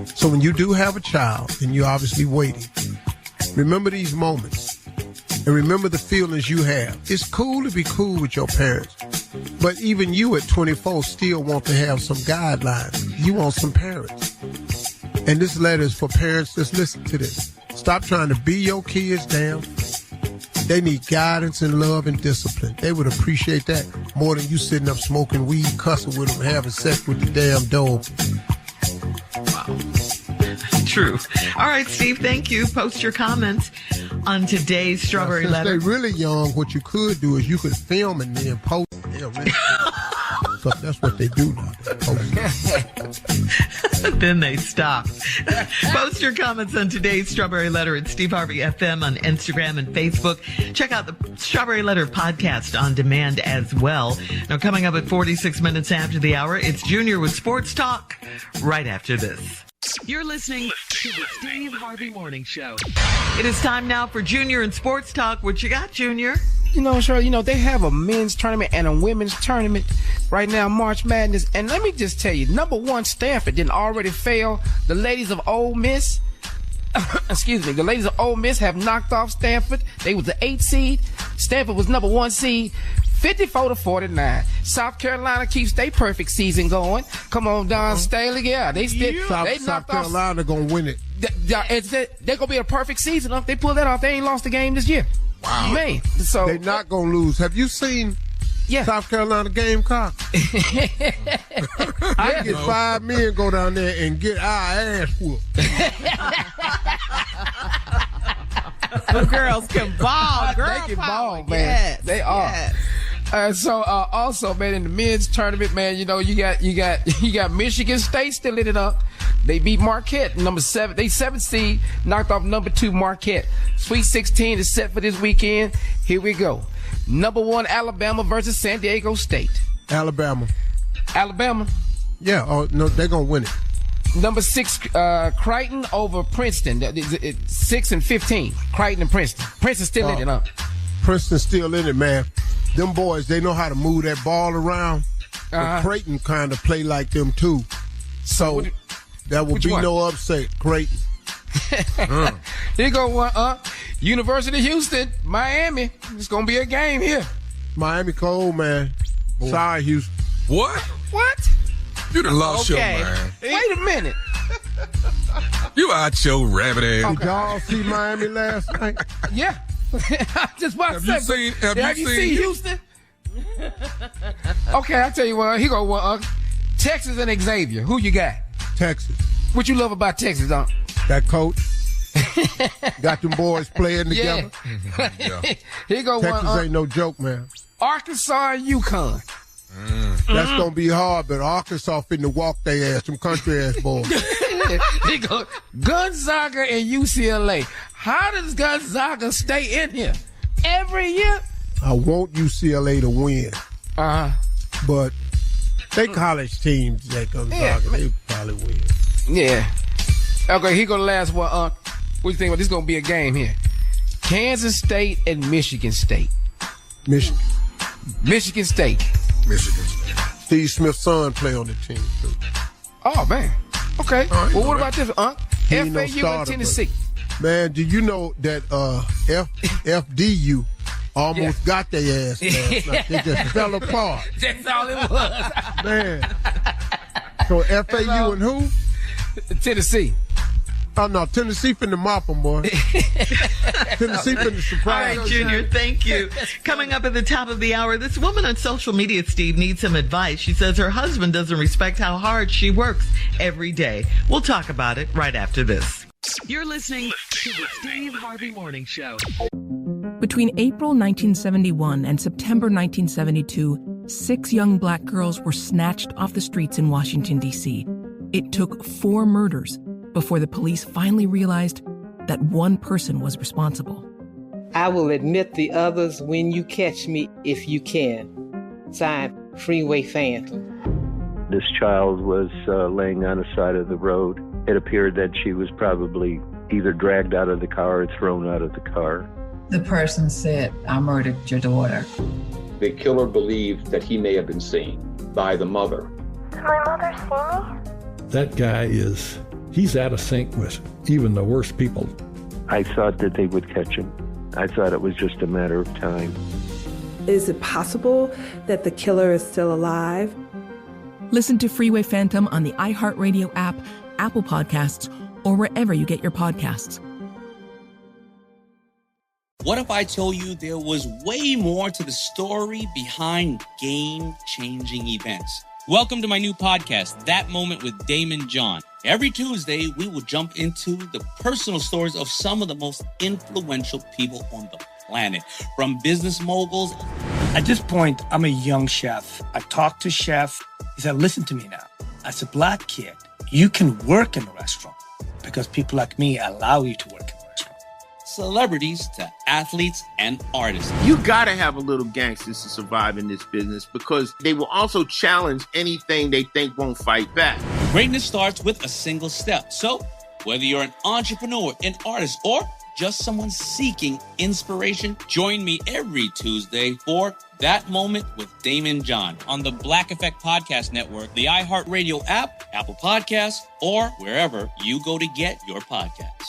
So when you do have a child and you're obviously waiting, Remember these moments. And remember the feelings you have. It's cool to be cool with your parents. But even you at 24 still want to have some guidelines. You want some parents. And this letter is for parents. Just listen to this. Stop trying to be your kids down. They need guidance and love and discipline. They would appreciate that more than you sitting up smoking weed, cussing with them, having sex with the damn dog. Wow. True. All right, Steve, thank you. Post your comments on today's Strawberry Letter. If they're really young, what you could do is you could film and then post it. Because that's what they do now. Then they stop. Post your comments on today's Strawberry Letter at Steve Harvey FM on Instagram and Facebook. Check out the Strawberry Letter podcast on demand as well. Now, coming up at 46 minutes after the hour, it's Junior with Sports Talk right after this. You're listening to the Steve Harvey Morning Show. It is time now for Junior and Sports Talk. What you got, Junior? You know, Shirley, they have a men's tournament and a women's tournament right now, March Madness. And let me just tell you, number one, Stanford didn't already fail. The ladies of Ole Miss, the ladies of Ole Miss have knocked off Stanford. They was the 8th seed. Stanford was number 1 seed. 54-49. South Carolina keeps their perfect season going. Come on, Don Staley. Yeah, they still. South Carolina gonna win it. They're gonna be a perfect season. If they pull that off, they ain't lost a game this year. Wow, man. So they're not gonna lose. Have you seen South Carolina Gamecock? I get 5 men go down there and get our ass whooped. The girls can ball. They can ball, man. Yes, they are. Yes. Also, man, in the men's tournament, man, you got Michigan State still in it up. They beat Marquette, number 7. They 7th seed, knocked off number 2 Marquette. Sweet 16 is set for this weekend. Here we go. Number 1 Alabama versus San Diego State. Alabama. Yeah. Oh no, they're gonna win it. Number 6 Creighton over Princeton. 6 and 15. Creighton and Princeton. Princeton's still in it up. Princeton's still in it, man. Them boys, they know how to move that ball around. But Creighton kind of play like them too. So that will be no upset. Creighton. Here go one. University of Houston, Miami. It's gonna be a game here. Miami cold, man. Boy. Sorry, Houston. What? You done lost your mind. Wait a minute. You out your rabbit ass. Did y'all see Miami last night? Yeah. Just watch. Have you seen Houston? Okay, I'll tell you what. Here go one. Texas and Xavier. Who you got? Texas. What you love about Texas, Unc? That coach. Got them boys playing together. Yeah. Here go Texas one. Ain't no joke, man. Arkansas and UConn. That's gonna be hard, but Arkansas finna walk their ass, them country ass boys. Here go Gonzaga and UCLA. How does Gonzaga stay in here every year? I want UCLA to win. But they college teams, that Gonzaga, they probably win. Yeah. Okay, here go the last one. What do you think about this? Gonna be a game here. Kansas State and Michigan State. Michigan State. Steve Smith's son play on the team too. Oh man. Okay. Right, well, what about this, FAU and Tennessee. Man, do you know that FDU almost got their ass last night? They just fell apart. That's all it was. Man. So FAU and who? Tennessee. Oh, no, Tennessee finna mop them, boy. Tennessee finna surprise. All right, Junior, thank you. Coming up at the top of the hour, this woman on social media, Steve, needs some advice. She says her husband doesn't respect how hard she works every day. We'll talk about it right after this. You're listening to the Steve Harvey Morning Show. Between April 1971 and September 1972, 6 young black girls were snatched off the streets in Washington, D.C. It took 4 murders before the police finally realized that one person was responsible. I will admit the others when you catch me, if you can. Signed, Freeway Phantom. This child was laying on the side of the road. It appeared that she was probably either dragged out of the car or thrown out of the car. The person said, "I murdered your daughter." The killer believed that he may have been seen by the mother. Did my mother see me? That guy he's out of sync with even the worst people. I thought that they would catch him. I thought it was just a matter of time. Is it possible that the killer is still alive? Listen to Freeway Phantom on the iHeartRadio app, Apple Podcasts, or wherever you get your podcasts. What if I told you there was way more to the story behind game-changing events? Welcome to my new podcast, That Moment with Damon John. Every Tuesday, we will jump into the personal stories of some of the most influential people on the planet, from business moguls. At this point, I'm a young chef. I talked to chef. He said, listen to me now. As a black kid, you can work in a restaurant because people like me allow you to work in a restaurant. Celebrities to athletes and artists. You gotta have a little gangsters to survive in this business because they will also challenge anything they think won't fight back. Greatness starts with a single step. So, whether you're an entrepreneur, an artist, or just someone seeking inspiration, join me every Tuesday for That Moment with Damon John on the Black Effect Podcast Network, the iHeartRadio app, Apple Podcasts, or wherever you go to get your podcasts.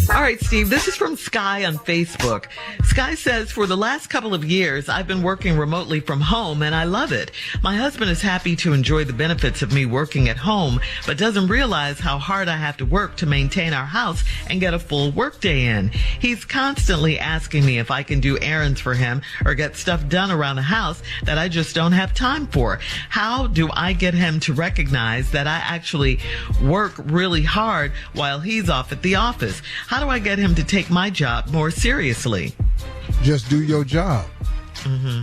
All right, Steve, this is from Sky on Facebook. Sky says, for the last couple of years, I've been working remotely from home, and I love it. My husband is happy to enjoy the benefits of me working at home, but doesn't realize how hard I have to work to maintain our house and get a full workday in. He's constantly asking me if I can do errands for him or get stuff done around the house that I just don't have time for. How do I get him to recognize that I actually work really hard while he's off at the office? How do I get him to take my job more seriously? Just do your job. See,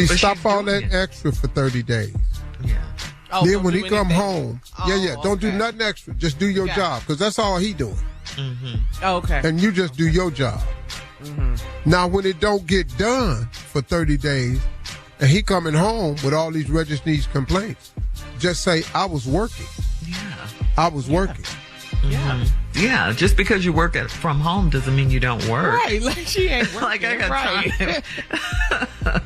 But stop she's all doing that extra for 30 days. Yeah. Oh, Then don't when do he come anything? home, Oh, don't do okay. nothing extra. Just do your Got it. job, because that's all he doing. Oh, okay. And you just do your job. Now, when it don't get done for 30 days, and he coming home with all these registered complaints, just say, I was working. Yeah. I was working. Yeah. Yeah, just because you work from home doesn't mean you don't work. Right, like she ain't working. Like I got right. time.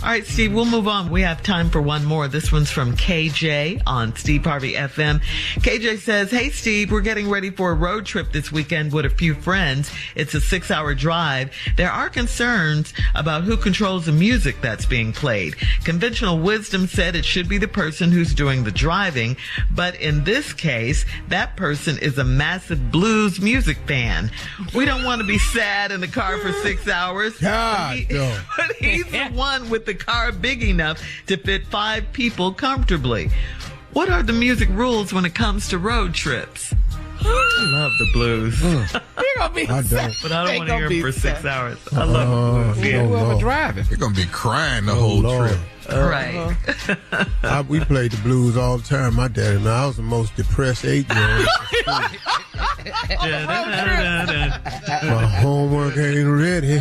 All right, Steve, we'll move on. We have time for one more. This one's from KJ on Steve Harvey FM. KJ says, hey, Steve, we're getting ready for a road trip this weekend with a few friends. It's a 6-hour drive. There are concerns about who controls the music that's being played. Conventional wisdom said it should be the person who's doing the driving, but in this case, that person is a massive blues music fan. We don't want to be sad in the car for 6 hours. God, no. But he's the one with the car big enough to fit 5 people comfortably. What are the music rules when it comes to road trips? I love the blues. You're gonna be I don't. But I don't want to hear them for 6 hours. I Oh, love the blues. Yeah. Whoever driving. You're going to be crying the whole Lord. trip. Right. We played the blues all the time. My daddy and I was the most depressed 8-year-old. My homework ain't ready.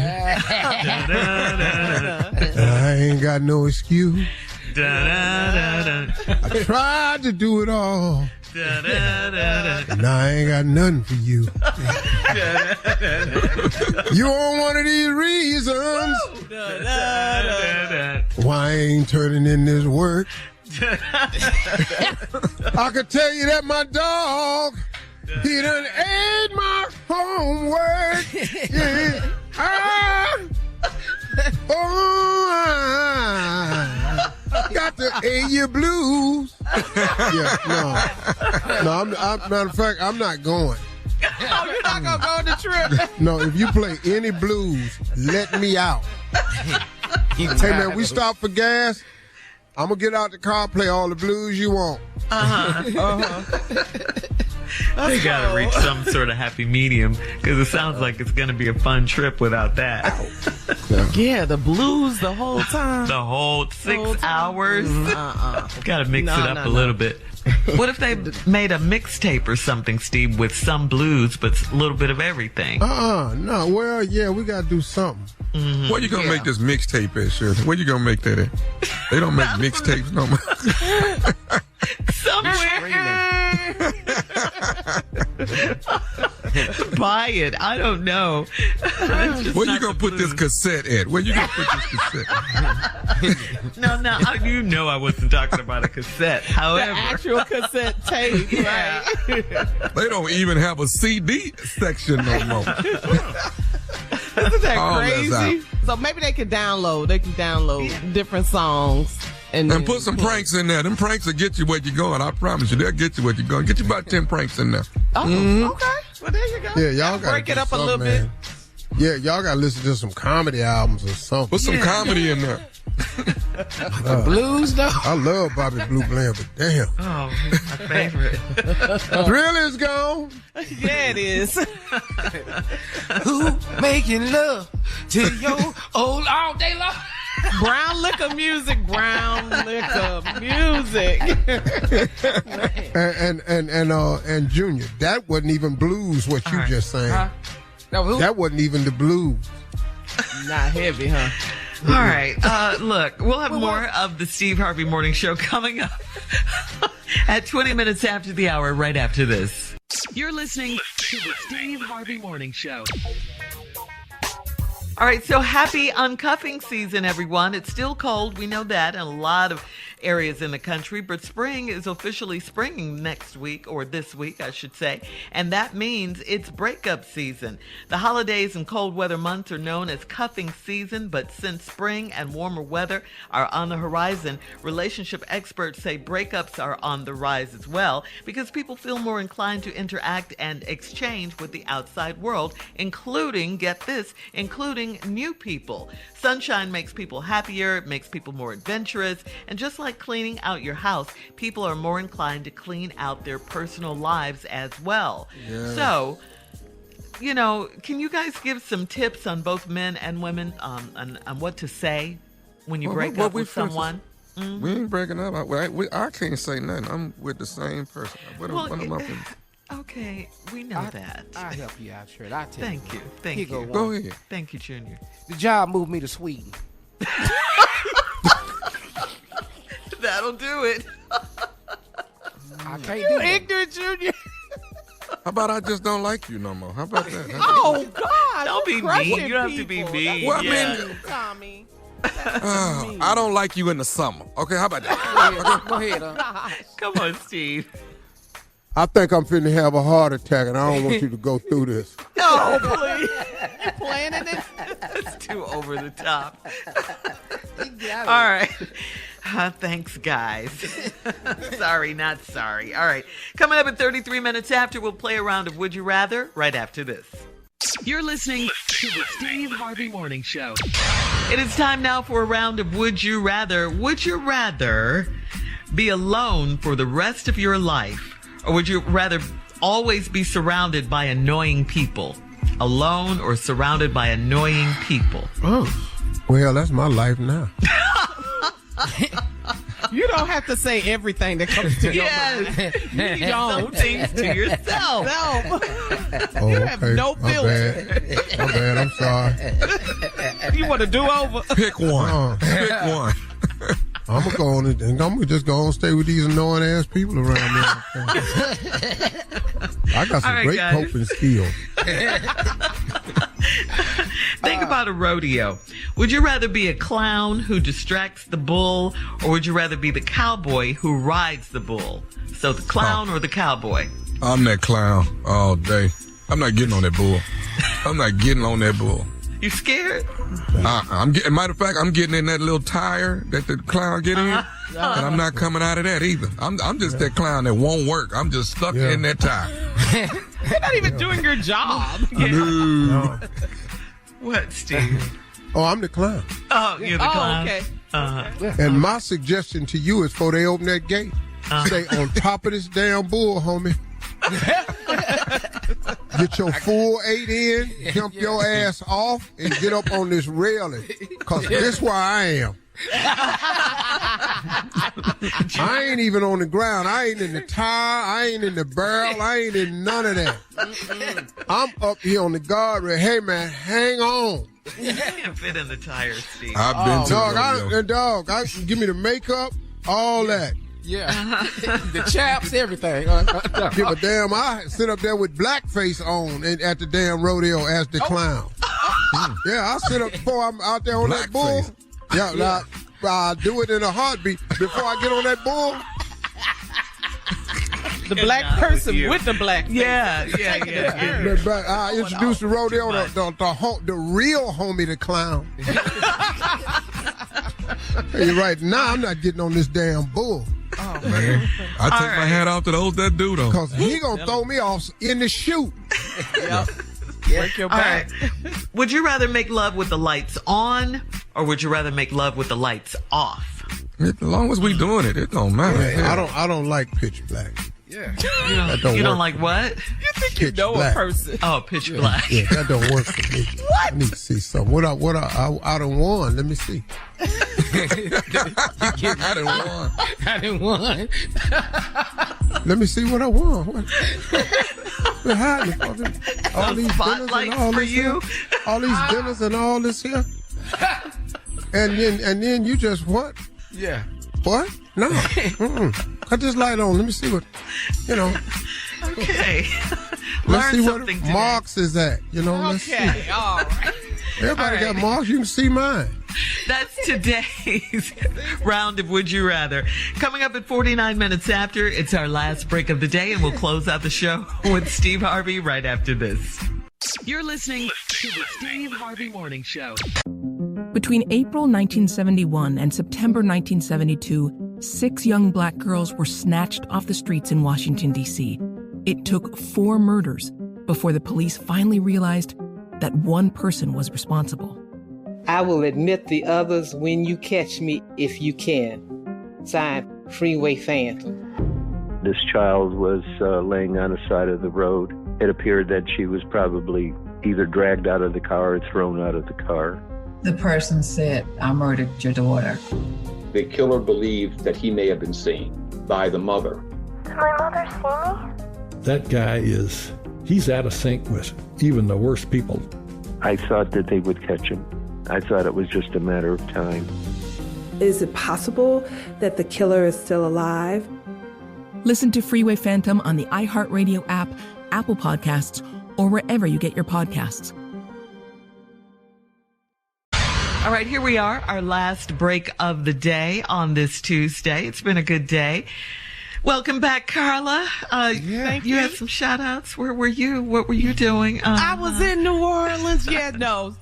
I ain't got no excuse. I tried to do it all. And I ain't got nothing for you. You on one of these reasons why I ain't turning in this work. I could tell you that my dog, he done ate my homework. Yeah. Got the A blues. No, matter of fact, I'm not going. Oh, you're not gonna go on the trip. No, if you play any blues, let me out. Hey man, we stop for gas. I'm gonna get out the car, play all the blues you want. They gotta reach some sort of happy medium because it sounds like it's gonna be a fun trip without that. Yeah, the blues the whole time. The whole 6 hours. Gotta mix it up a little bit. What if they made a mixtape or something, Steve, with some blues but a little bit of everything? No. Well, yeah, we gotta do something. Where you gonna make this mixtape at, Shirley? Where you gonna make that at? They don't make mixtapes no more. Somewhere. buy it. I don't know. Where you gonna put this cassette at? Where you gonna put this cassette? No, you know I wasn't talking about a cassette. However, the actual cassette tape, right? They don't even have a CD section no more. Isn't that crazy? So maybe they could download. They can download different songs. And put some pranks in there. Them pranks will get you where you're going. I promise you. They'll get you where you're going. Get you about 10 pranks in there. Oh, okay. Well, there you go. Yeah, y'all got to break it up a little bit. Yeah, y'all got to listen to some comedy albums or something. Put some comedy in there. Blues, though. I love Bobby Blue Bland, but damn. Oh, my favorite. Thrill is gone. Yeah, it is. Who making love to your old all day long? Brown liquor music. And Junior, that wasn't even blues. What you just sang? That wasn't even the blues. Not heavy, huh? All right. Look, we'll have more of the Steve Harvey Morning Show coming up at 20 minutes after the hour, right after this. You're listening to the Steve Harvey Morning Show. All right, so happy uncuffing season, everyone. It's still cold. We know that in a lot of areas in the country, but spring is officially springing next week, or this week, I should say, and that means it's breakup season. The holidays and cold weather months are known as cuffing season, but since spring and warmer weather are on the horizon, relationship experts say breakups are on the rise as well because people feel more inclined to interact and exchange with the outside world, including, get this, including new people. Sunshine makes people happier, it makes people more adventurous, and just like cleaning out your house, people are more inclined to clean out their personal lives as well. Yeah. So, you know, can you guys give some tips on both men and women on what to say when you break up with someone? We ain't breaking up. I can't say nothing. I'm with the same person. Okay, we know that. I'll help you out, sure. I'll tell Thank you. Thank you. Go ahead. Thank you, Junior. The job moved me to Sweden. That'll do it. I can't do ignorant, Junior. How about I just don't like you no more? How about that? Oh, God. Don't be mean. You don't have to be mean. Well, I mean, Tommy. I don't like you in the summer. Okay, how about that? Go ahead. Come on, Steve. I think I'm finna have a heart attack, and I don't want you to go through this. No, please. You planning it? That's too over the top. All right. Thanks, guys. Sorry, not sorry. All right. Coming up at 33 minutes after, we'll play a round of Would You Rather right after this. You're listening to the Steve Harvey Morning Show. It is time now for a round of Would You Rather. Would you rather be alone for the rest of your life, or would you rather always be surrounded by annoying people? Alone or surrounded by annoying people? Oh, well, that's my life now. You don't have to say everything that comes to your mind. You don't. Some things to yourself. No. Oh, you have no filter. My bad. I'm sorry. You want to do over? Pick one. Pick one. I'm gonna go on and I'm gonna just go on and stay with these annoying ass people around me. I got some great coping skills. Think about a rodeo. Would you rather be a clown who distracts the bull, or would you rather be the cowboy who rides the bull? So the clown or the cowboy? I'm that clown all day. I'm not getting on that bull. I'm not getting on that bull. You scared? Matter of fact, I'm getting in that little tire that the clown get in, and I'm not coming out of that either. I'm just that clown that won't work. I'm just stuck in that tire. You're not even doing your job. No. What, Steve? Oh, I'm the clown. Oh, you're the clown. Okay. And my suggestion to you is before they open that gate, stay on top of this damn bull, homie. Get your full 8 in, jump your ass off, and get up on this railing. Because this where I am. I ain't even on the ground. I ain't in the tire. I ain't in the barrel. I ain't in none of that. I'm up here on the guardrail. Hey, man, hang on. You can't fit in the tires, Steve. I've been to dog, give me the makeup, all that. Yeah. The chaps, everything. Give a damn. I sit up there with blackface on at the damn rodeo as the clown. Yeah, I sit up before I'm out there on that bull. Yeah. I do it in a heartbeat before I get on that bull. The black person with the black face. Yeah. But I introduced the rodeo, the real homie, the clown. You're right. Now I'm not getting on this damn bull. Oh, man. I take my hat off to those that do, though. Because he going to throw me off in the chute. Yep. Break your back. Right. Would you rather make love with the lights on, or would you rather make love with the lights off? As long as we doing it, it don't matter. Yeah, I don't like pitch black. Yeah. You don't like what? You think pitch you know black. a person. Oh, pitch black. Yeah, that don't work for me. What? I need to see something. What I done won. Let me see. I done won. Let me see what I won. What? Been hiding all these dinners and all this here. All these dinners and all this here. And then you just what? Yeah. What? No. Cut this light on. Let me see what, Okay. Let's see what something today. Marks is at. Let's see. Okay, all right. Everybody got marks. You can see mine. That's today's round of Would You Rather. Coming up at 49 minutes after, it's our last break of the day, and we'll close out the show with Steve Harvey right after this. You're listening to the Steve Harvey Morning Show. Between April 1971 and September 1972, 6 young black girls were snatched off the streets in Washington, D.C. It took 4 murders before the police finally realized that one person was responsible. I will admit the others when you catch me, if you can. Signed, Freeway Phantom. This child was laying on the side of the road. It appeared that she was probably either dragged out of the car or thrown out of the car. The person said, I murdered your daughter. The killer believed that he may have been seen by the mother. Did my mother see me? That guy he's out of sync with even the worst people. I thought that they would catch him. I thought it was just a matter of time. Is it possible that the killer is still alive? Listen to Freeway Phantom on the iHeartRadio app, Apple Podcasts, or wherever you get your podcasts. All right, here we are, our last break of the day on this Tuesday. It's been a good day. Welcome back, Carla. Thank you. You had some shout-outs. Where were you? What were you doing? I was in New Orleans.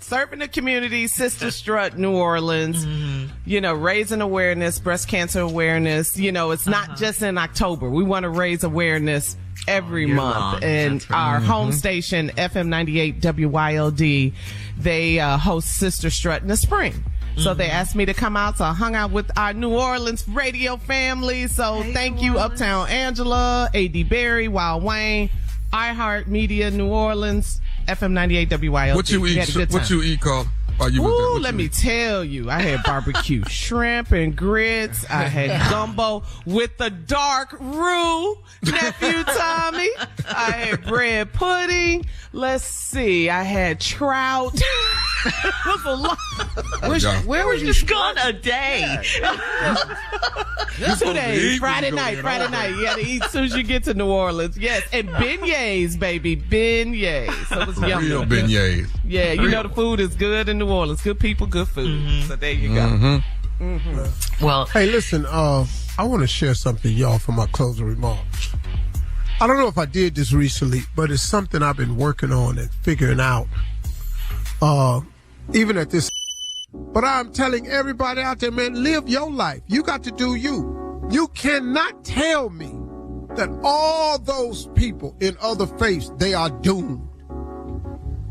Serving the community, Sister Strut, New Orleans. Mm-hmm. Raising awareness, breast cancer awareness. It's not just in October. We want to raise awareness every month. And our home station, FM 98 WYLD, they host Sister Strut in the spring. So they asked me to come out, so I hung out with our New Orleans radio family. So thank you, Uptown Angela, A.D. Berry, Wild Wayne, iHeart Media, New Orleans, FM 98 WYLD. What you eat, Carl? Let me tell you, I had barbecue shrimp and grits. I had gumbo with the dark roux, nephew Tommy. I had bread pudding. Let's see, I had trout. It was a lot. Where was you gone a day? 2 days. Friday night. You got to eat as soon as you get to New Orleans. Yes, and beignets, baby, beignets. So it was yummy. Real beignets. Yeah, the food is good in New Orleans. Good people, good food. Mm-hmm. So there you go. Mm-hmm. Mm-hmm. Well, hey, listen. I want to share something, y'all, for my closing remarks. I don't know if I did this recently, but it's something I've been working on and figuring out. Even at this. But I'm telling everybody out there, man, live your life. You got to do you. You cannot tell me that all those people in other faiths, they are doomed.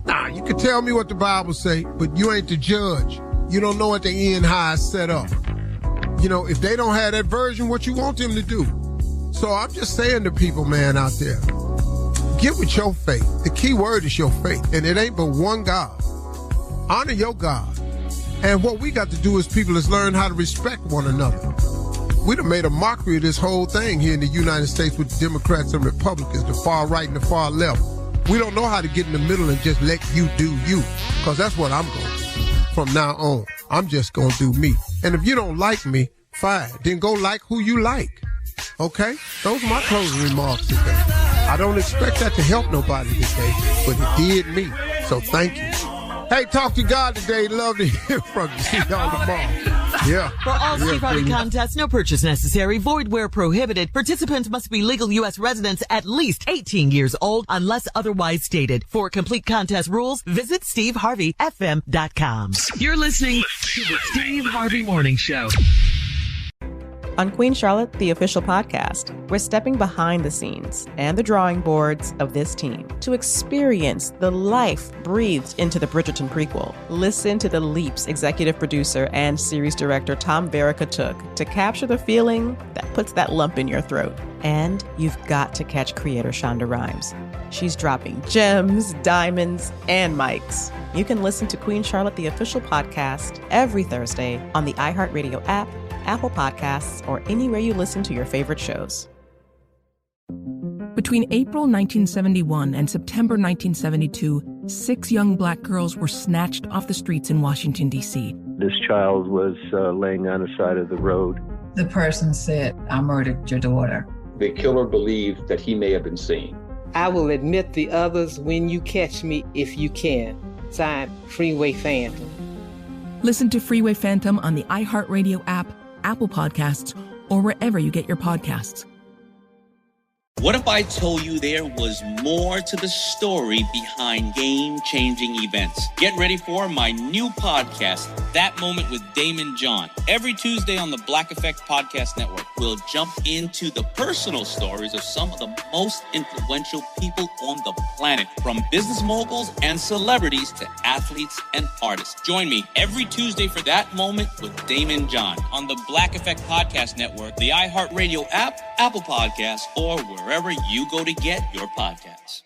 Nah, you can tell me what the Bible say, but you ain't the judge. You don't know at the end how it's set up. If they don't have that version, what you want them to do. So I'm just saying to people, man, out there, get with your faith. The key word is your faith, and it ain't but one God. Honor your God. And what we got to do as people is learn how to respect one another. We done made a mockery of this whole thing here in the United States with Democrats and Republicans, the far right and the far left. We don't know how to get in the middle and just let you do you, because that's what I'm going to do. From now on, I'm just going to do me. And if you don't like me, fine. Then go like who you like. Okay? Those are my closing remarks today. I don't expect that to help nobody today, but it did me. So thank you. Hey, talk to God today. Love to hear from you. See y'all tomorrow. Yeah. For all Steve Harvey contests, no purchase necessary, void where prohibited. Participants must be legal U.S. residents at least 18 years old unless otherwise stated. For complete contest rules, visit SteveHarveyFM.com. You're listening to the Steve Harvey Morning Show. On Queen Charlotte, the official podcast, we're stepping behind the scenes and the drawing boards of this team to experience the life breathed into the Bridgerton prequel. Listen to the leaps executive producer and series director Tom Verica took to capture the feeling that puts that lump in your throat. And you've got to catch creator Shonda Rhimes. She's dropping gems, diamonds, and mics. You can listen to Queen Charlotte, the official podcast, every Thursday on the iHeartRadio app, Apple Podcasts, or anywhere you listen to your favorite shows. Between April 1971 and September 1972, 6 young black girls were snatched off the streets in Washington, D.C. This child was laying on the side of the road. The person said, I murdered your daughter. The killer believed that he may have been seen. I will admit the others when you catch me if you can. Signed, Freeway Phantom. Listen to Freeway Phantom on the iHeartRadio app, Apple Podcasts, or wherever you get your podcasts. What if I told you there was more to the story behind game-changing events? Get ready for my new podcast, That Moment with Damon John. Every Tuesday on the Black Effect Podcast Network, we'll jump into the personal stories of some of the most influential people on the planet, from business moguls and celebrities to athletes and artists. Join me every Tuesday for That Moment with Damon John on the Black Effect Podcast Network, the iHeartRadio app, Apple Podcasts, or wherever you go to get your podcasts.